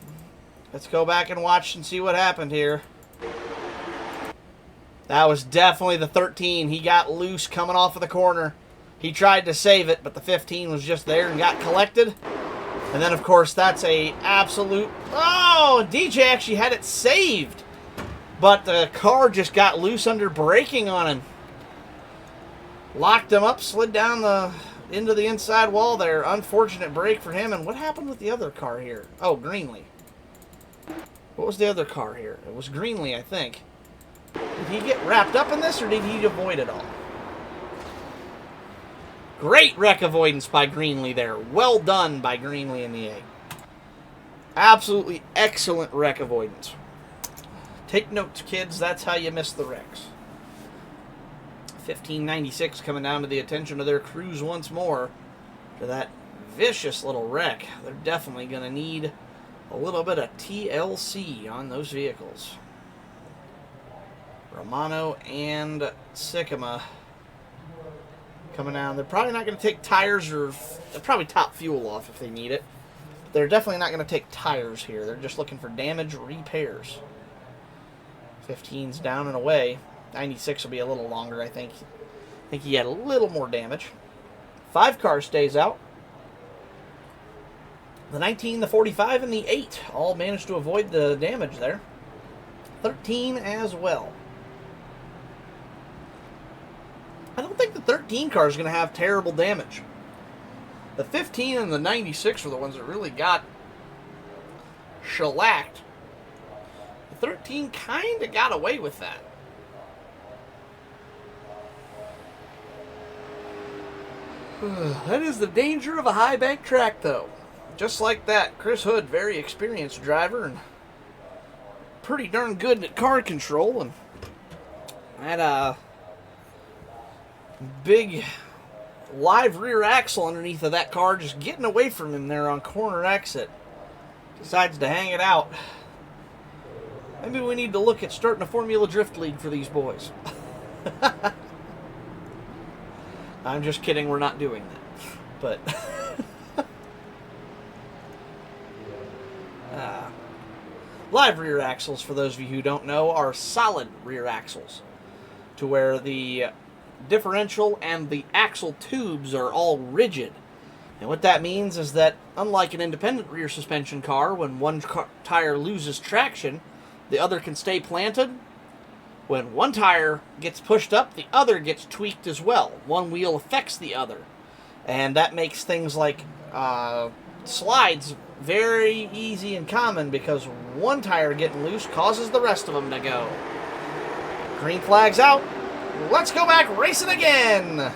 Let's go back and watch and see what happened here. That was definitely the 13. He got loose coming off of the corner. He tried to save it, but the 15 was just there and got collected. And then, of course, that's a absolute... Oh, DJ actually had it saved. But the car just got loose under braking on him. Locked him up, slid down into the inside wall there. Unfortunate break for him. And what happened with the other car here? Oh, Greenlee. What was the other car here? It was Greenlee, I think. Did he get wrapped up in this, or did he avoid it all? Great wreck avoidance by Greenlee there. Well done by Greenlee in the A. Absolutely excellent wreck avoidance. Take notes, kids. That's how you miss the wrecks. 1596 coming down to the attention of their crews once more to that vicious little wreck. They're definitely going to need a little bit of TLC on those vehicles. Romano and Sycamore coming down. They're probably not going to take tires, or they'll probably top fuel off if they need it. They're definitely not going to take tires here. They're just looking for damage repairs. 15's down and away. 96 will be a little longer, I think. I think he had a little more damage. 5 car stays out. The 19, the 45, and the 8 all managed to avoid the damage there. 13 as well. I don't think the 13 car is going to have terrible damage. The 15 and the 96 were the ones that really got shellacked. The 13 kind of got away with that. That is the danger of a high bank track, though. Just like that, Chris Hood, very experienced driver and pretty darn good at car control, and that big live rear axle underneath of that car just getting away from him there on corner exit. Decides to hang it out. Maybe we need to look at starting a Formula Drift League for these boys. I'm just kidding, we're not doing that. But live rear axles, for those of you who don't know, are solid rear axles, to where the differential and the axle tubes are all rigid, And what that means is that, unlike an independent rear suspension car, when one tire loses traction, the other can stay planted. When one tire gets pushed up, the other gets tweaked as well. One wheel affects the other. And that makes things like slides very easy and common because one tire getting loose causes the rest of them to go. Green flag's out. Let's go back racing again.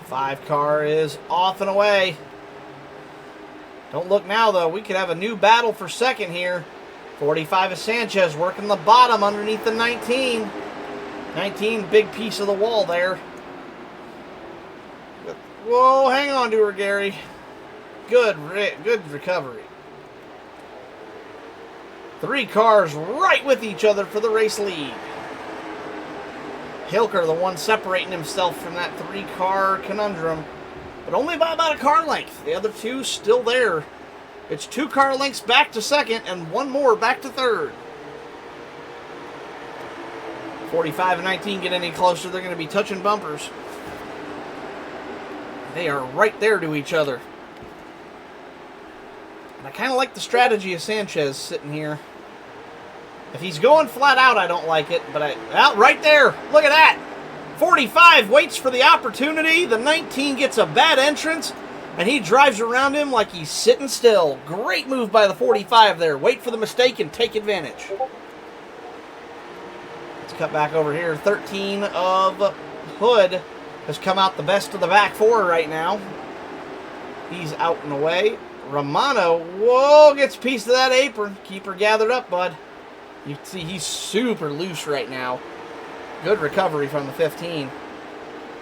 5 car is off and away. Don't look now, though. We could have a new battle for second here. 45 is Sanchez working the bottom underneath the 19. 19, big piece of the wall there. Whoa, hang on to her, Gary. Good recovery. 3 cars right with each other for the race lead. Hilker, the one separating himself from that 3-car conundrum, but only by about a car length. The other 2 still there. It's 2 car lengths back to second and 1 more back to third. 45 and 19 get any closer, they're going to be touching bumpers. They are right there to each other. And I kind of like the strategy of Sanchez sitting here. If he's going flat out, I don't like it, but out right there. Look at that. 45 waits for the opportunity. The 19 gets a bad entrance, and he drives around him like he's sitting still. Great move by the 45 there. Wait for the mistake and take advantage. Let's cut back over here. 13 of Hood has come out the best of the back 4 right now. He's out and away. Romano, whoa, gets a piece of that apron. Keep her gathered up, bud. You can see he's super loose right now. Good recovery from the 15.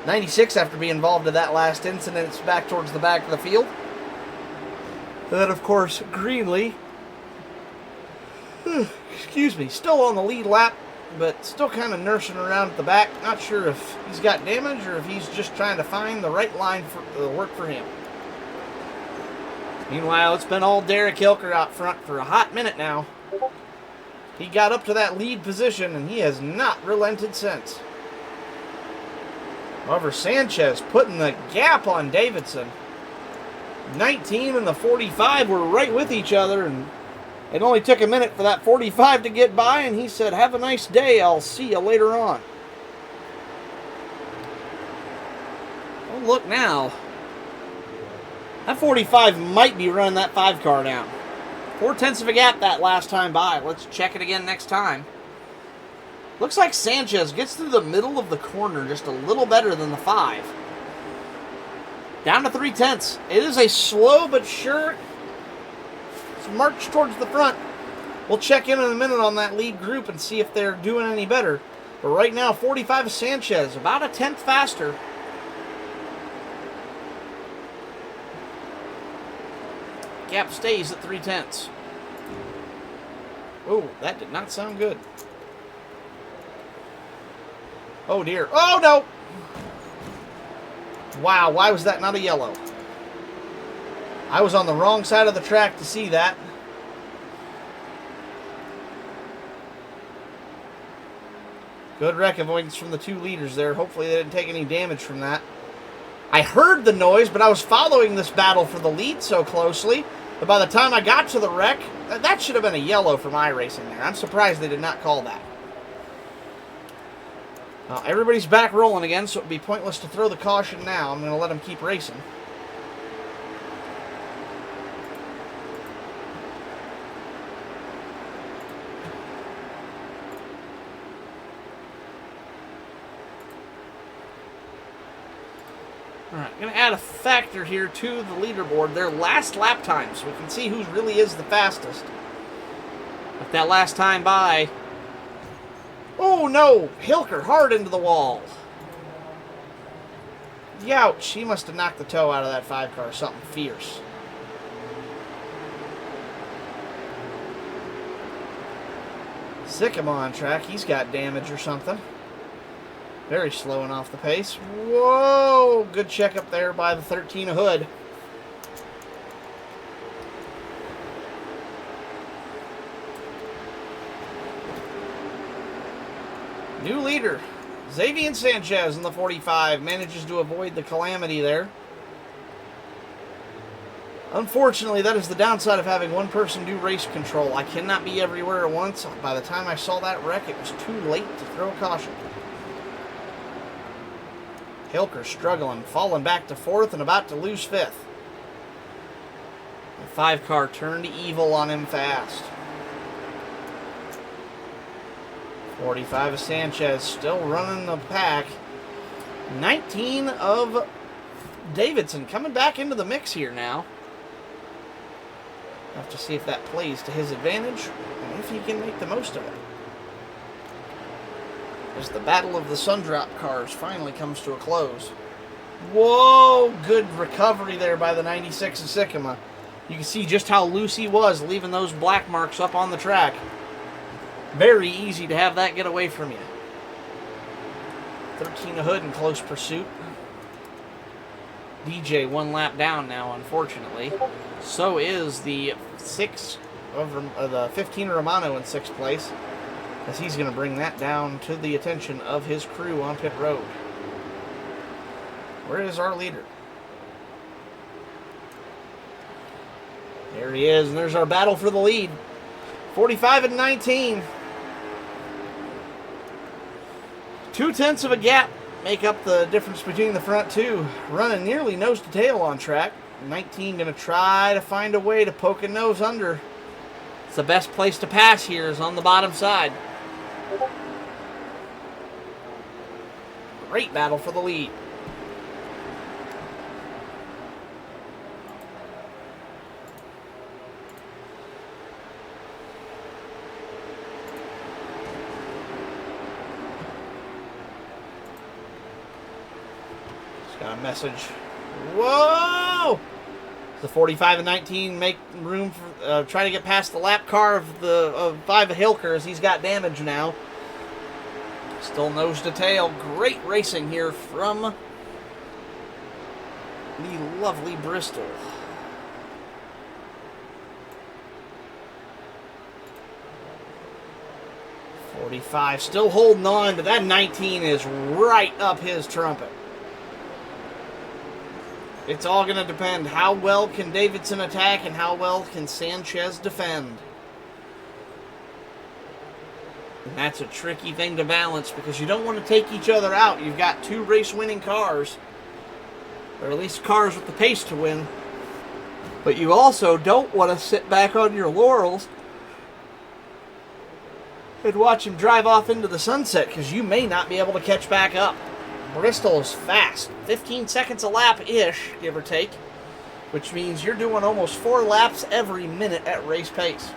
96 after being involved in that last incident. It's back towards the back of the field. And then, of course, Greenlee. Excuse me. Still on the lead lap, but still kind of nursing around at the back. Not sure if he's got damage or if he's just trying to find the right line for work for him. Meanwhile, it's been all Derek Hilker out front for a hot minute now. He got up to that lead position, and he has not relented since. However, Sanchez putting the gap on Davidson. 19 and the 45 were right with each other, and it only took a minute for that 45 to get by, and he said, "Have a nice day, I'll see you later on." Oh, look now. That 45 might be running that 5 car down. 4/10 of a gap that last time by. Let's check it again next time. Looks like Sanchez gets through the middle of the corner just a little better than the 5. Down to 3/10. It is a slow but sure march towards the front. We'll check in a minute on that lead group and see if they're doing any better. But right now, 45 is Sanchez, about a 10th faster. Gap stays at 3/10. Oh, that did not sound good. Oh dear. Oh no! Wow, why was that not a yellow? I was on the wrong side of the track to see that. Good wreck avoidance from the 2 leaders there. Hopefully they didn't take any damage from that. I heard the noise, but I was following this battle for the lead so closely that by the time I got to the wreck, that should have been a yellow for my racing there. I'm surprised they did not call that. Everybody's back rolling again, so it would be pointless to throw the caution now. I'm going to let them keep racing. Alright, going to add a factor here to the leaderboard. Their last lap time, so we can see who really is the fastest. With that last time by... Oh no! Hilker hard into the wall. Youch! He must have knocked the toe out of that 5 car. Something fierce. Sycamore on track. He's got damage or something. Very slow and off the pace. Whoa! Good check up there by the 13 of Hood. New leader. Xavier Sanchez in the 45 manages to avoid the calamity there. Unfortunately, that is the downside of having one person do race control. I cannot be everywhere at once. By the time I saw that wreck, it was too late to throw a caution. Hilker struggling, falling back to 4th and about to lose 5th. The 5-car turned evil on him fast. 45 of Sanchez still running the pack. 19 of Davidson coming back into the mix here now. Have to see if that plays to his advantage and if he can make the most of it. As the battle of the Sundrop cars finally comes to a close. Whoa, good recovery there by the 96 of Sycamore. You can see just how loose he was, leaving those black marks up on the track. Very easy to have that get away from you. 13 of Hood in close pursuit. DJ 1 lap down now, unfortunately. So is the 15 Romano in 6th place, as he's going to bring that down to the attention of his crew on pit road. Where is our leader? There he is, and there's our battle for the lead. 45 and 19. 2/10 of a gap make up the difference between the front two. Running nearly nose to tail on track. 19 going to try to find a way to poke a nose under. It's the best place to pass here is on the bottom side. Great battle for the lead. Got a message. Whoa! The 45 and 19 make room for trying to get past the lap car of 5 of Hilker as he's got damage now. Still nose to tail. Great racing here from the lovely Bristol. .45 still holding on, but that 19 is right up his trumpet. It's all going to depend how well can Davidson attack and how well can Sanchez defend. And that's a tricky thing to balance because you don't want to take each other out. You've got 2 race-winning cars, or at least cars with the pace to win. But you also don't want to sit back on your laurels and watch him drive off into the sunset because you may not be able to catch back up. Bristol is fast. 15 seconds a lap-ish, give or take, which means you're doing almost 4 laps every minute at race pace.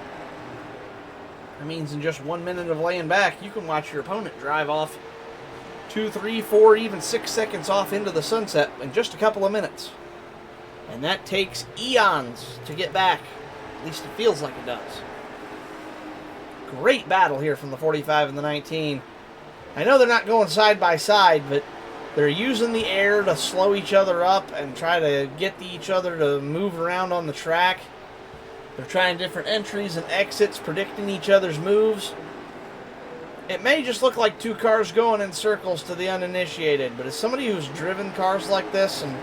That means in just 1 minute of laying back, you can watch your opponent drive off 2, 3, 4, even 6 seconds off into the sunset in just a couple of minutes. And that takes eons to get back. At least it feels like it does. Great battle here from the 45 and the 19. I know they're not going side by side, but they're using the air to slow each other up and try to get each other to move around on the track. They're trying different entries and exits, predicting each other's moves. It may just look like 2 cars going in circles to the uninitiated, but as somebody who's driven cars like this and,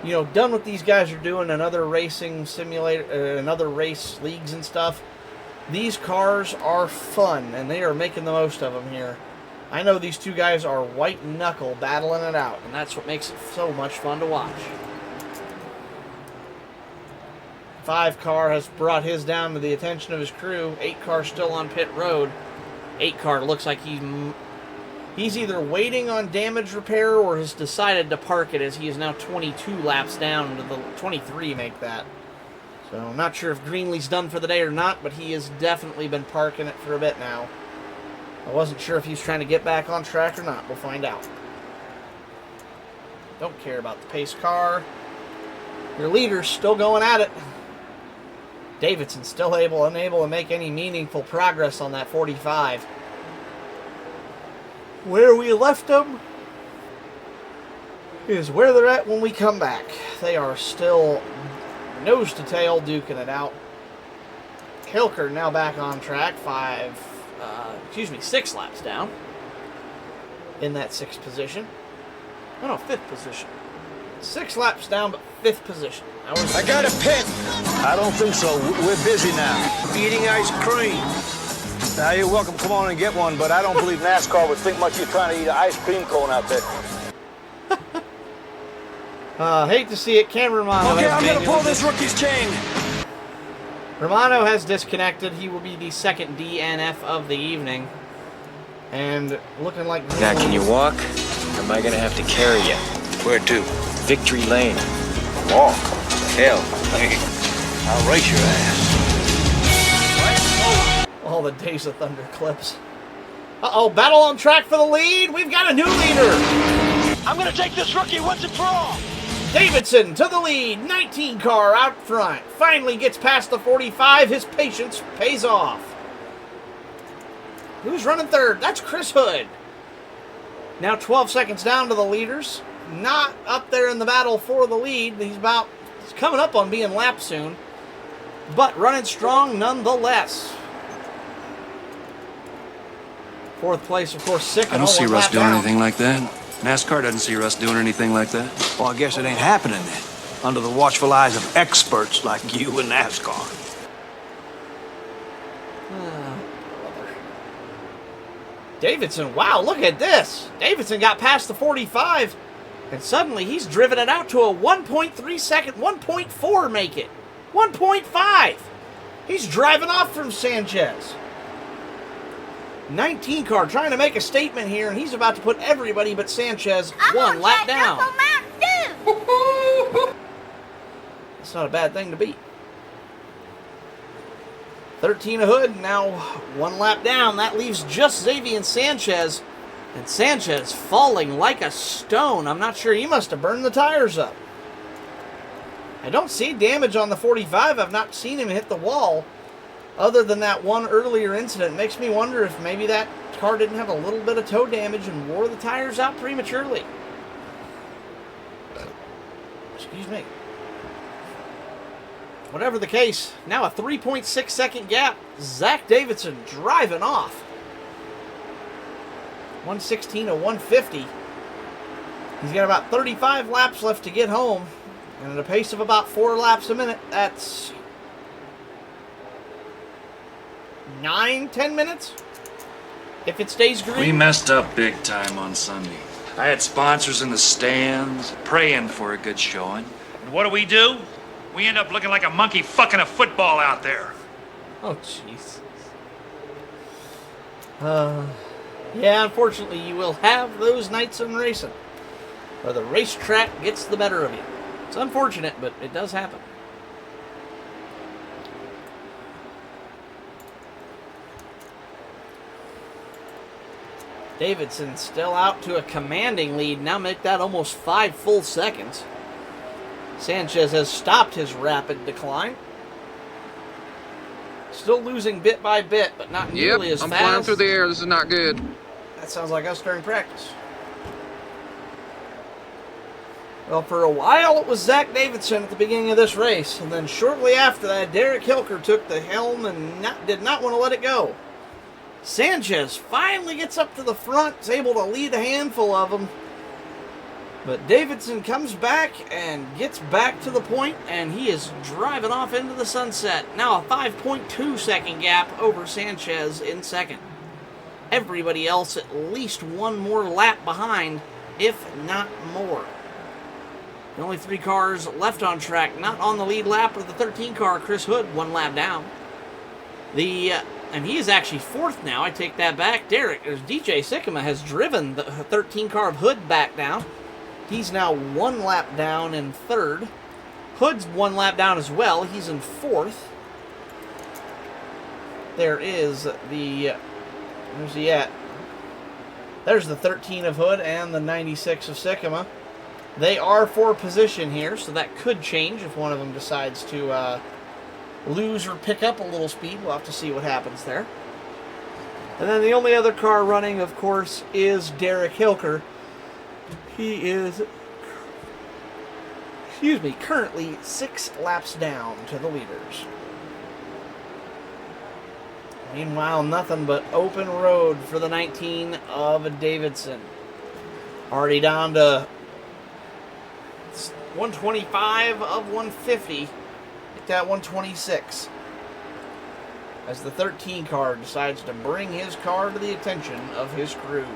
you know, done what these guys are doing in other racing simulator, in other race leagues and stuff, these cars are fun, and they are making the most of them here. I know these 2 guys are white knuckle battling it out, and that's what makes it so much fun to watch. 5 car has brought his down to the attention of his crew. 8 car still on pit road. 8 car looks like he's either waiting on damage repair or has decided to park it as he is now 22 laps down to the 23 make that. So I'm not sure if Greenlee's done for the day or not, but he has definitely been parking it for a bit now. I wasn't sure if he's trying to get back on track or not. We'll find out. Don't care about the pace car. Your leader's still going at it. Davidson's still unable to make any meaningful progress on that 45. Where we left them is where they're at when we come back. They are still nose to tail duking it out. Hilker now back on track. 6 laps down. in that 6th position. Oh, no, 5th position. 6 laps down, but 5th position. I got a pit. I don't think so. We're busy now. Eating ice cream. Now, you're welcome. Come on and get one, but I don't believe NASCAR would think much of you trying to eat an ice cream cone out there. Hate to see it. Cameron Romano. Okay, I'm going to pull this rookie's chain. Romano has disconnected. He will be the 2nd DNF of the evening. And looking like... Now, can you walk? Or am I going to have to carry you? Where to? Victory Lane. Walk. Hell. I'll race your ass. All the Days of Thunder clips. Uh-oh, battle on track for the lead. We've got a new leader. I'm going to take this rookie once and for all. Davidson to the lead. 19 car out front. Finally gets past the 45. His patience pays off. Who's running third? That's Chris Hood. Now 12 seconds down to the leaders. Not up there in the battle for the lead. He's coming up on being lapped soon. But running strong nonetheless. 4th place, of course, Sick. I don't see Russ doing anything like that. NASCAR doesn't see Russ doing anything like that. Well, I guess it ain't happening then. Under the watchful eyes of experts like you and NASCAR. Davidson, wow, look at this. Davidson got past the 45, and suddenly he's driven it out to a 1.3 second, 1.4 make it. 1.5. He's driving off from Sanchez. 19 car trying to make a statement here, and he's about to put everybody but Sanchez one lap down. That's not a bad thing to beat. 13 of Hood, now 1 lap down. That leaves just Xavier Sanchez, and Sanchez falling like a stone. I'm not sure, he must have burned the tires up. I don't see damage on the 45. I've not seen him hit the wall. Other than that one earlier incident, makes me wonder if maybe that car didn't have a little bit of toe damage and wore the tires out prematurely. Excuse me. Whatever the case, now a 3.6 second gap. Zach Davidson driving off. 116 to 150. He's got about 35 laps left to get home. And at a pace of about 4 laps a minute, that's 9-10 minutes if it stays green. We messed up big time on Sunday. I had sponsors in the stands praying for a good showing. And what do? We end up looking like a monkey fucking a football out there. Oh, jeez. Yeah, unfortunately, you will have those nights in racing where the racetrack gets the better of you. It's unfortunate, but it does happen. Davidson still out to a commanding lead. Now make that almost 5 full seconds. Sanchez has stopped his rapid decline. Still losing bit by bit, but not nearly as fast. I'm flying through the air. This is not good. That sounds like us during practice. Well, for a while it was Zach Davidson at the beginning of this race, and then shortly after that, Derek Hilker took the helm and did not want to let it go. Sanchez finally gets up to the front, is able to lead a handful of them. But Davidson comes back and gets back to the point, and he is driving off into the sunset. Now a 5.2 second gap over Sanchez in second. Everybody else at least one more lap behind, if not more. The only 3 cars left on track, not on the lead lap, are the 13 car, Chris Hood, 1 lap down. And he is actually 4th now, I take that back. DJ Sikkema has driven the 13 car of Hood back down. He's now 1 lap down in 3rd. Hood's 1 lap down as well. He's in 4th. There is the... Where's he at? There's the 13 of Hood and the 96 of Sikkema. They are for position here, so that could change if one of them decides to lose or pick up a little speed. We'll have to see what happens there. And then the only other car running, of course, is Derek Hilker. He is, currently 6 laps down to the leaders. Meanwhile, nothing but open road for the 19 of Davidson. Already down to 125 of 150. Hit that 126. As the 13 car decides to bring his car to the attention of his crew.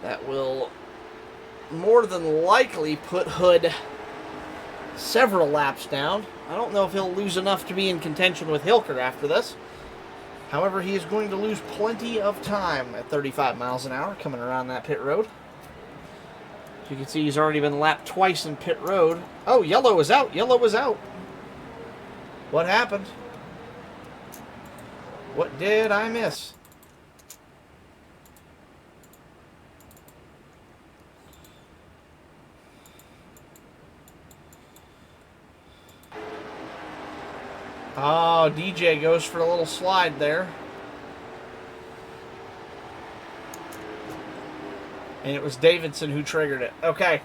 That will more than likely put Hood several laps down. I don't know if he'll lose enough to be in contention with Hilker after this. However, he is going to lose plenty of time at 35 miles an hour coming around that pit road. As you can see, he's already been lapped twice in pit road. Oh, yellow is out. Yellow is out. What happened? What did I miss? Oh, DJ goes for a little slide there. And it was Davidson who triggered it. Okay.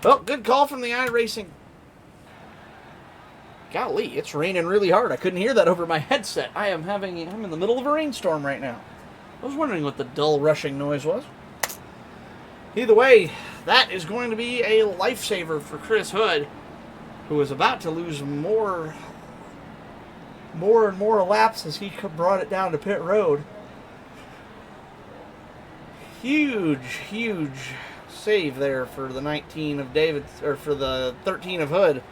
Well, good call from the iRacing. Golly, it's raining really hard. I couldn't hear that over my headset. I'm in the middle of a rainstorm right now. I was wondering what the dull rushing noise was. Either way, that is going to be a lifesaver for Chris Hood, who is about to lose more and more laps as he brought it down to pit road. Huge save there for the 19 of David, or for the 13 of Hood.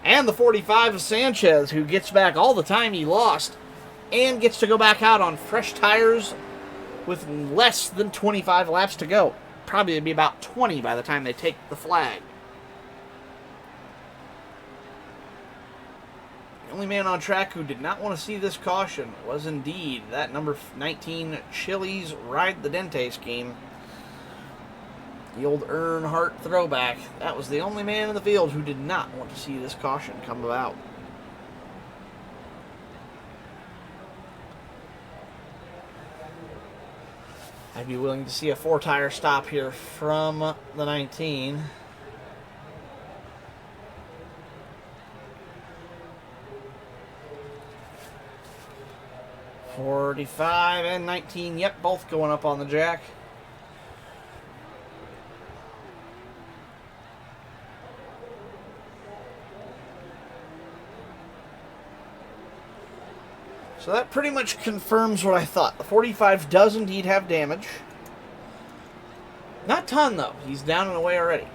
And the 45 of Sanchez, who gets back all the time he lost and gets to go back out on fresh tires with less than 25 laps to go. Probably it'd be about 20 by the time they take the flag. The only man on track who did not want to see this caution was indeed that number 19 Chili's Ride the Dente scheme. The old Earnhardt throwback. That was the only man in the field who did not want to see this caution come about. I'd be willing to see a 4-tire stop here from the 19. .45 and 19, yep, both going up on the jack. So that pretty much confirms what I thought. The 45 does indeed have damage. Not a ton, though. He's down and away already.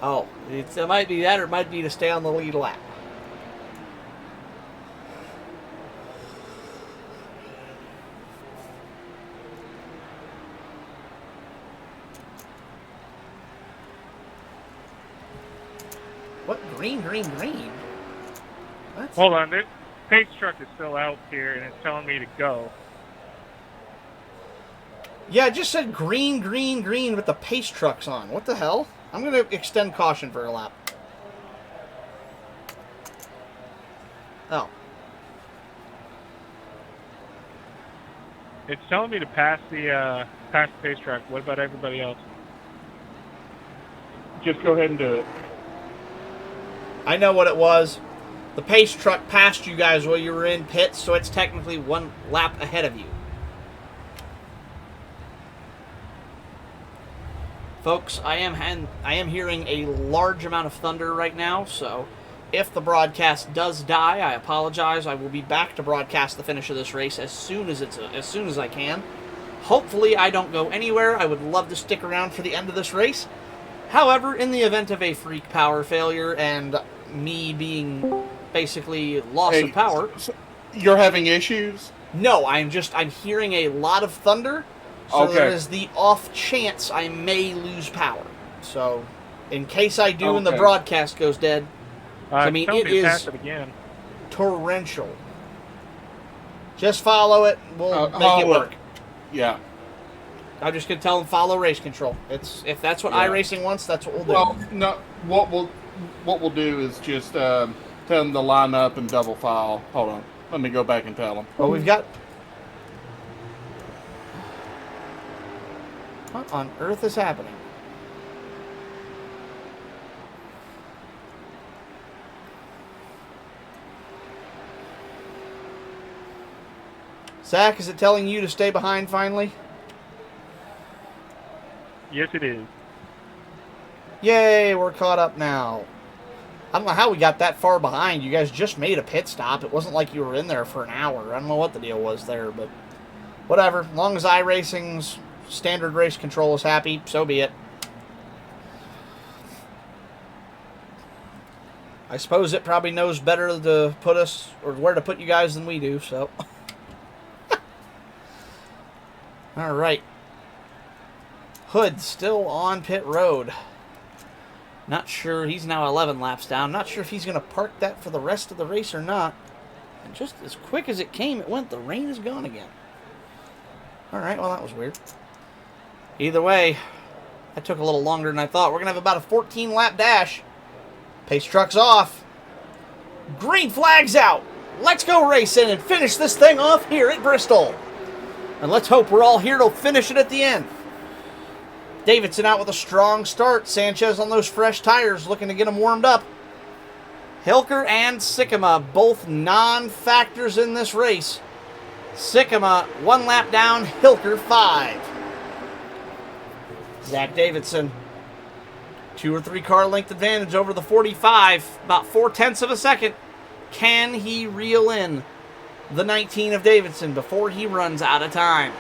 Oh, it might be that, or it might be to stay on the lead lap. What? Green? What? Hold on, the pace truck is still out here, and it's telling me to go. Yeah, it just said green with the pace trucks on. What the hell? I'm going to extend caution for a lap. Oh. It's telling me to pass the pace truck. What about everybody else? Just go ahead and do it. I know what it was. The pace truck passed you guys while you were in pits, so it's technically one lap ahead of you. Folks, I am hearing a large amount of thunder right now, so if the broadcast does die, I apologize. I will be back to broadcast the finish of this race as soon as I can. Hopefully I don't go anywhere. I would love to stick around for the end of this race. However, in the event of a freak power failure and me being basically loss of power... You're having issues? No, I'm hearing a lot of thunder, so there is the off chance I may lose power. So, in case I do and the broadcast goes dead, I mean, it is torrential. Just follow it, we'll make it work. Yeah. I'm just gonna tell them follow race control. If that's what iRacing wants, that's what we'll do. Well, no, what we'll do is just tell them to line up and double file. Hold on, let me go back and tell them. Well, we've got. What on earth is happening? Zach, is it telling you to stay behind finally? Yes, it is. Yay, we're caught up now. I don't know how we got that far behind. You guys just made a pit stop. It wasn't like you were in there for an hour. I don't know what the deal was there, but whatever. As long as iRacing's standard race control is happy, so be it. I suppose it probably knows better to put us, or where to put you guys than we do, so. All right. Hood still on pit road. Not sure. He's now 11 laps down. Not sure if he's going to park that for the rest of the race or not. And just as quick as it came, it went. The rain is gone again. All right, well, that was weird. Either way, that took a little longer than I thought. We're going to have about a 14-lap dash. Pace truck's off. Green flag's out. Let's go racing and finish this thing off here at Bristol. And let's hope we're all here to finish it at the end. Davidson out with a strong start. Sanchez on those fresh tires, looking to get them warmed up. Hilker and Sikkema, both non-factors in this race. Sikkema, 1 lap down, Hilker 5. Zach Davidson, 2 or 3 car length advantage over the 45, about 4/10 of a second. Can he reel in the 19 of Davidson before he runs out of time?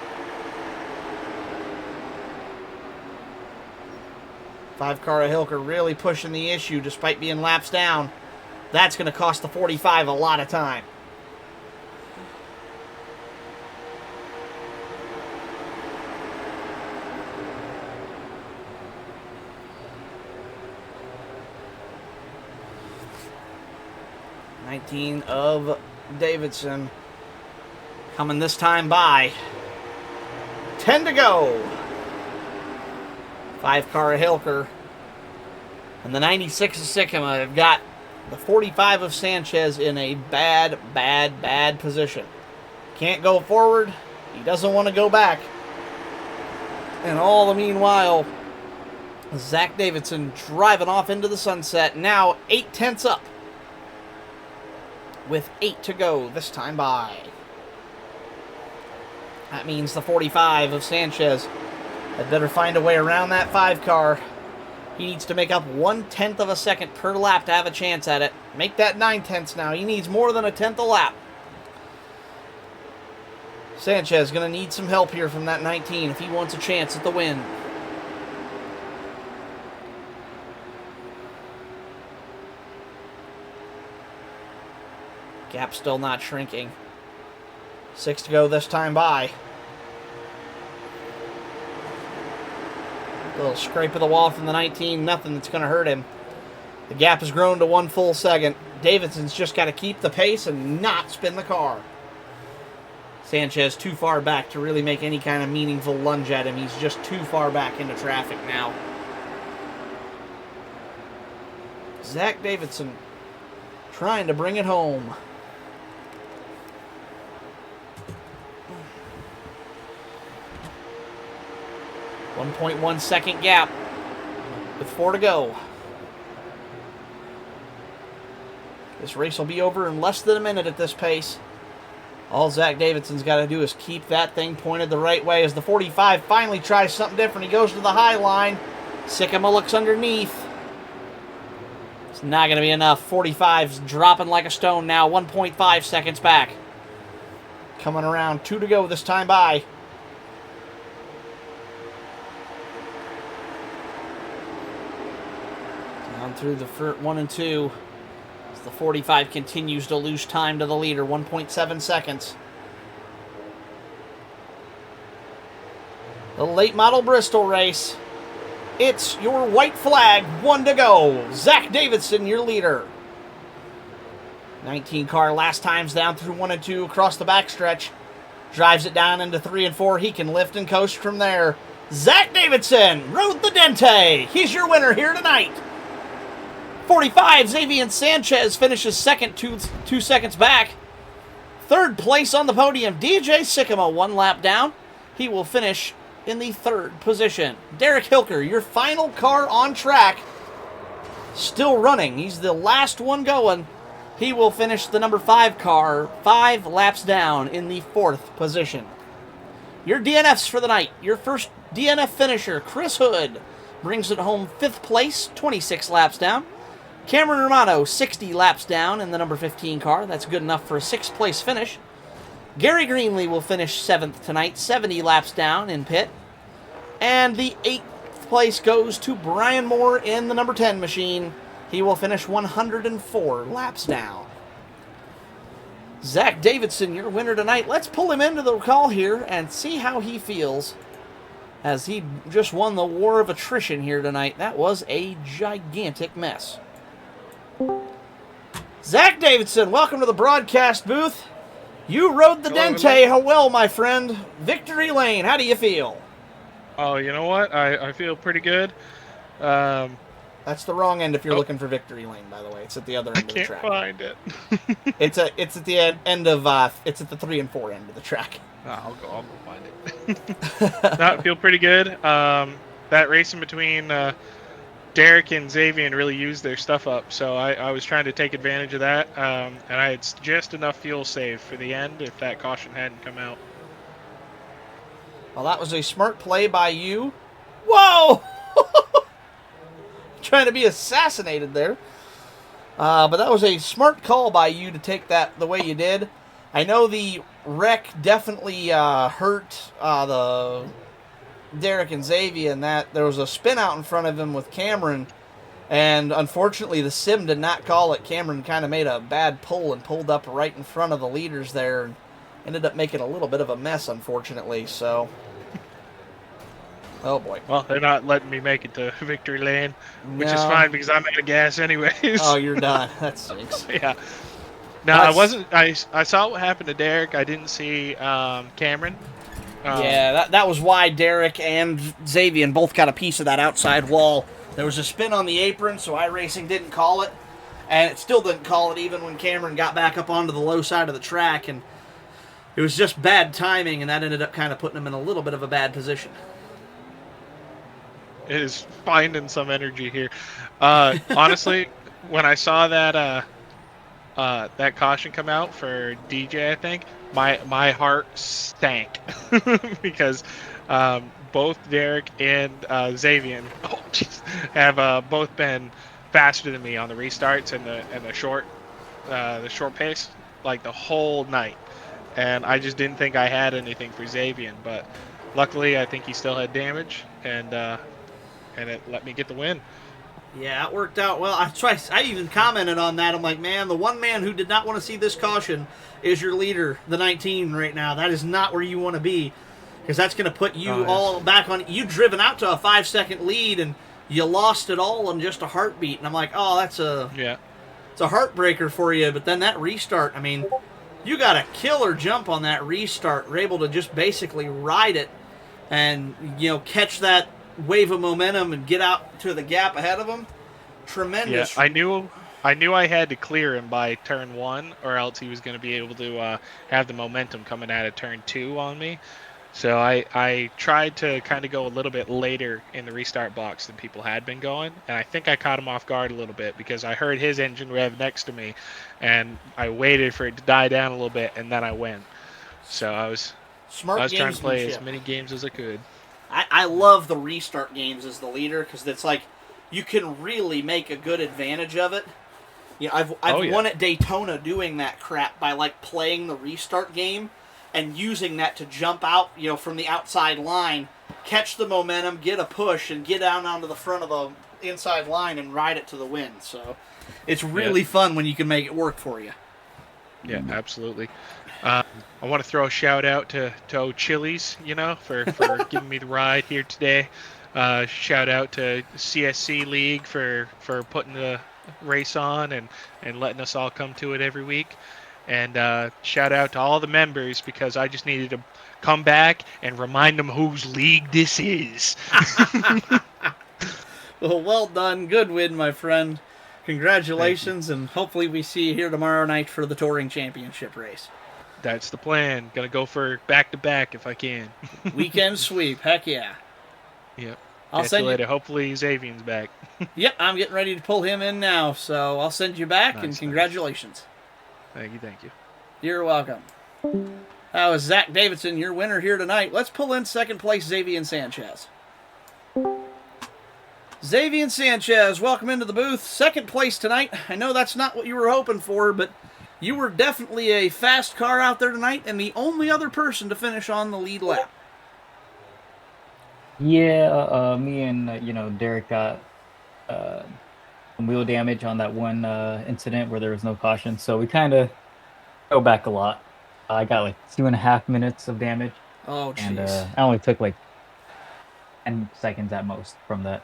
5 car of Hilker really pushing the issue despite being laps down. That's going to cost the 45 a lot of time. '19 of Davidson coming this time by. 10 to go. 5 car of Hilker. And the 96 of Sikkema have got the 45 of Sanchez in a bad position. Can't go forward. He doesn't want to go back. And all the meanwhile, Zach Davidson driving off into the sunset. Now 8/10 up. With 8 to go this time by. That means the 45 of Sanchez had better find a way around that 5 car. He needs to make up 1/10 of a second per lap to have a chance at it. Make that 9/10 now. He needs more than a 1/10 a lap. Sanchez going to need some help here from that 19 if he wants a chance at the win. Gap still not shrinking. 6 to go this time by. A little scrape of the wall from the 19, nothing that's going to hurt him. The gap has grown to 1 full second. Davidson's just got to keep the pace and not spin the car. Sanchez too far back to really make any kind of meaningful lunge at him. He's just too far back into traffic now. Zach Davidson trying to bring it home. 1.1 second gap with 4 to go. This race will be over in less than a minute at this pace. All Zach Davidson's got to do is keep that thing pointed the right way as the 45 finally tries something different. He goes to the high line. Sikkema looks underneath. It's not going to be enough. 45's dropping like a stone now. 1.5 seconds back. Coming around. 2 to go this time by. Down through the 1 and 2. As the 45 continues to lose time to the leader. 1.7 seconds. The late model Bristol race. It's your white flag, 1 to go. Zach Davidson, your leader. 19 car last time's down through 1 and 2 across the backstretch. Drives it down into 3 and 4. He can lift and coast from there. Zach Davidson rode the Dente. He's your winner here tonight. 45, Xavier Sanchez finishes second, two seconds back. 3rd place on the podium, DJ Sikkema, 1 lap down. He will finish in the 3rd position. Derek Hilker, your final car on track, still running. He's the last one going. He will finish the number 5 car 5 laps down in the 4th position. Your DNFs for the night. Your first DNF finisher, Chris Hood, brings it home 5th place, 26 laps down. Cameron Romano, 60 laps down in the number 15 car. That's good enough for a 6th place finish. Gary Greenlee will finish 7th tonight, 70 laps down in pit. And the 8th place goes to Brian Moore in the number 10 machine. He will finish 104 laps down. Zach Davidson, your winner tonight. Let's pull him into the call here and see how he feels as he just won the war of attrition here tonight. That was a gigantic mess. Zach Davidson, welcome to the broadcast booth. You rode the Dente. How well, my friend? Victory Lane, how do you feel? Oh, you know what? I feel pretty good. That's the wrong end if you're looking for Victory Lane, by the way. It's at the other end of the track. I can't find it. It's at the end of it's at the 3 and 4 end of the track. I'll go find it. No, I feel pretty good. That race in between Derek and Xavier really used their stuff up, so I was trying to take advantage of that, and I had just enough fuel saved for the end if that caution hadn't come out. Well, that was a smart play by you. Whoa! Trying to be assassinated there. But that was a smart call by you to take that the way you did. I know the wreck definitely hurt the Derek and Xavier in that there was a spin out in front of him with Cameron, and unfortunately the sim did not call it. Cameron kind of made a bad pull and pulled up right in front of the leaders there and ended up making a little bit of a mess, unfortunately. So, oh boy. Well, they're not letting me make it to Victory Lane, which is fine because I'm out of gas anyways. Oh, you're done. That stinks. Yeah. No, I wasn't. I saw what happened to Derek. I didn't see Cameron. Yeah, that was why Derek and Xavier both got a piece of that outside wall. There was a spin on the apron, so iRacing didn't call it, and it still didn't call it even when Cameron got back up onto the low side of the track, and it was just bad timing, and that ended up kind of putting him in a little bit of a bad position. It is finding some energy here. Honestly, when I saw that that caution come out for DJ, I think my heart sank because both Derek and Xavier have both been faster than me on the restarts and the short pace like the whole night, and I just didn't think I had anything for Xavier, but luckily I think he still had damage, and it let me get the win. Yeah, it worked out well. I even commented on that. I'm like, man, the one man who did not want to see this caution is your leader, the 19 right now. That is not where you want to be, because that's going to put you all back on. You driven out to a 5-second lead, and you lost it all in just a heartbeat. And I'm like, oh, it's a heartbreaker for you. But then that restart, I mean, you got a killer jump on that restart. We're able to just basically ride it and, catch that wave of momentum and get out to the gap ahead of him. Tremendous. Yeah, I knew I had to clear him by turn 1, or else he was going to be able to have the momentum coming out of turn 2 on me. So I tried to kind of go a little bit later in the restart box than people had been going, and I think I caught him off guard a little bit because I heard his engine rev next to me, and I waited for it to die down a little bit, and then I went. So I was trying to play as many games as I could. I love the restart games as the leader, because it's like you can really make a good advantage of it. I've won at Daytona doing that crap by like playing the restart game and using that to jump out, from the outside line, catch the momentum, get a push, and get down onto the front of the inside line and ride it to the win. So it's really fun when you can make it work for you. Yeah, absolutely. I want to throw a shout out to Chili's, for giving me the ride here today. Shout out to CSC League for putting the race on and letting us all come to it every week. And shout out to all the members, because I just needed to come back and remind them whose league this is. Well done. Good win, my friend. Congratulations, and hopefully we see you here tomorrow night for the Touring Championship race. That's the plan. Gonna go for back-to-back if I can. Weekend sweep. Heck yeah. Yep. I'll Catch send you you later. Hopefully Xavier's back. Yep, I'm getting ready to pull him in now, so I'll send you back, and Nice. congratulations. Thank you. You're welcome. That was Zach Davidson, your winner here tonight. Let's pull in second place Xavier Sanchez. Xavier Sanchez, welcome into the booth. Second place tonight. I know that's not what you were hoping for, but you were definitely a fast car out there tonight, and the only other person to finish on the lead lap. Yeah, me and Derek got some wheel damage on that one incident where there was no caution, so we kind of go back a lot. I got like 2.5 minutes of damage. Oh, jeez. And I only took like 10 seconds at most from that.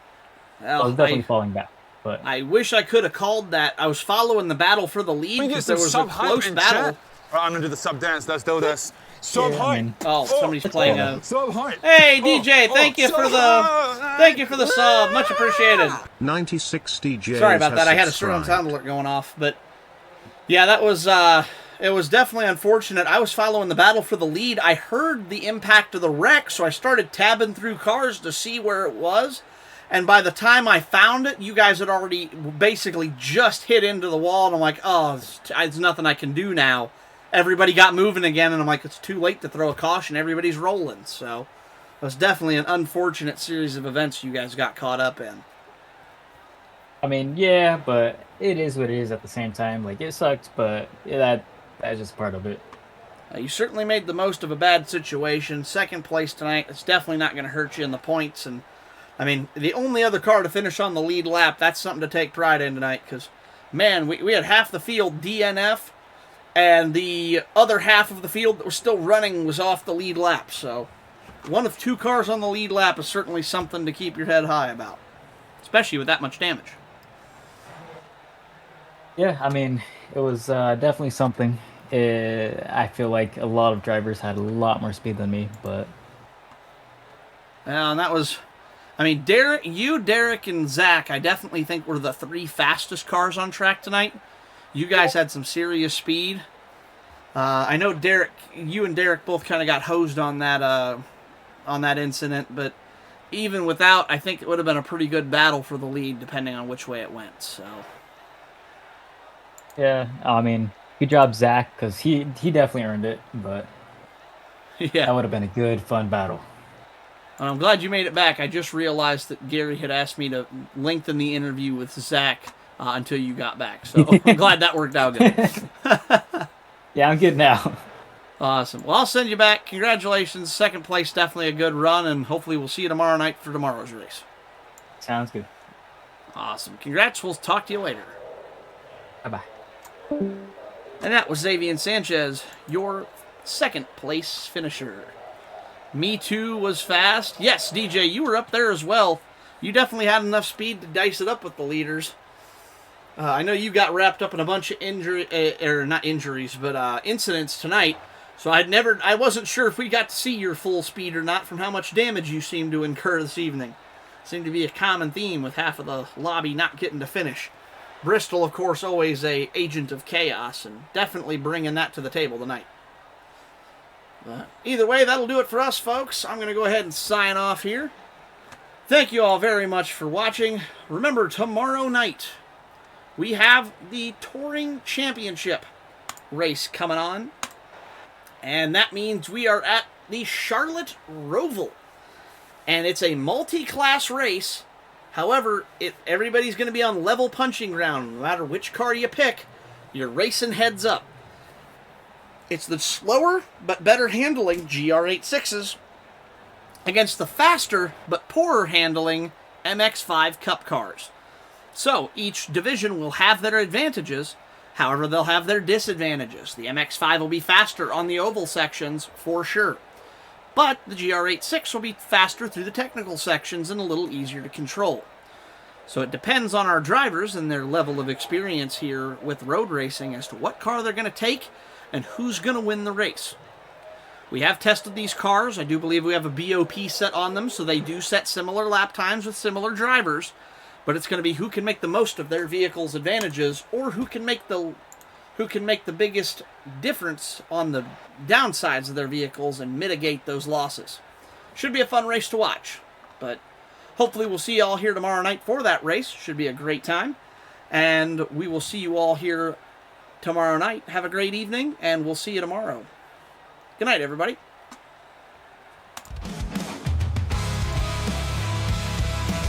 Well, I was definitely falling back. But I wish I could have called that. I was following the battle for the lead because there was a close battle. I'm gonna do the sub dance. Let's do this. Sub height. Somebody's playing a sub height. Hey DJ, thank you for the sub. Much appreciated. 96 DJs. Sorry about that. I had a certain sound alert going off, but yeah, that was it was definitely unfortunate. I was following the battle for the lead. I heard the impact of the wreck, so I started tabbing through cars to see where it was. And by the time I found it, you guys had already basically just hit into the wall, and I'm like, oh, there's nothing I can do now. Everybody got moving again, and I'm like, it's too late to throw a caution. Everybody's rolling. So it was definitely an unfortunate series of events you guys got caught up in. I mean, yeah, but it is what it is at the same time. Like, it sucks, but that's just part of it. You certainly made the most of a bad situation. Second place tonight. It's definitely not going to hurt you in the points, and I mean, the only other car to finish on the lead lap, that's something to take pride in tonight, because, man, we had half the field DNF, and the other half of the field that was still running was off the lead lap. So one of two cars on the lead lap is certainly something to keep your head high about, especially with that much damage. Yeah, I mean, it was definitely something. I feel like a lot of drivers had a lot more speed than me, but... And that was... I mean, Derek, and Zach, I definitely think were the three fastest cars on track tonight. You guys had some serious speed. I know you and Derek both kind of got hosed on that incident, but even without, I think it would have been a pretty good battle for the lead, depending on which way it went. So, yeah, I mean, good job, Zach, because he definitely earned it, but yeah, that would have been a good, fun battle. I'm glad you made it back. I just realized that Gary had asked me to lengthen the interview with Zach until you got back. So I'm glad that worked out good. Yeah, I'm good now. Awesome. Well, I'll send you back. Congratulations. Second place, definitely a good run, and hopefully we'll see you tomorrow night for tomorrow's race. Sounds good. Awesome. Congrats. We'll talk to you later. Bye-bye. And that was Xavier Sanchez, your second place finisher. Me Too was fast. Yes, DJ, you were up there as well. You definitely had enough speed to dice it up with the leaders. I know you got wrapped up in a bunch of incidents tonight. So I wasn't sure if we got to see your full speed or not from how much damage you seemed to incur this evening. Seemed to be a common theme with half of the lobby not getting to finish. Bristol, of course, always a agent of chaos, and definitely bringing that to the table tonight. Either way, that'll do it for us, folks. I'm going to go ahead and sign off here. Thank you all very much for watching. Remember, tomorrow night, we have the Touring Championship race coming on. And that means we are at the Charlotte Roval. And it's a multi-class race. However, everybody's going to be on level punching ground. No matter which car you pick, you're racing heads up. It's the slower but better handling GR86s against the faster but poorer handling MX-5 Cup cars. So each division will have their advantages, however they'll have their disadvantages. The MX-5 will be faster on the oval sections for sure, but the GR86 will be faster through the technical sections and a little easier to control. So it depends on our drivers and their level of experience here with road racing as to what car they're going to take and who's going to win the race. We have tested these cars. I do believe we have a BOP set on them, so they do set similar lap times with similar drivers, but it's going to be who can make the most of their vehicle's advantages or who can make the biggest difference on the downsides of their vehicles and mitigate those losses. Should be a fun race to watch, but hopefully we'll see you all here tomorrow night for that race. Should be a great time. And we will see you all here tomorrow night. Have a great evening, and we'll see you tomorrow. Good night, everybody.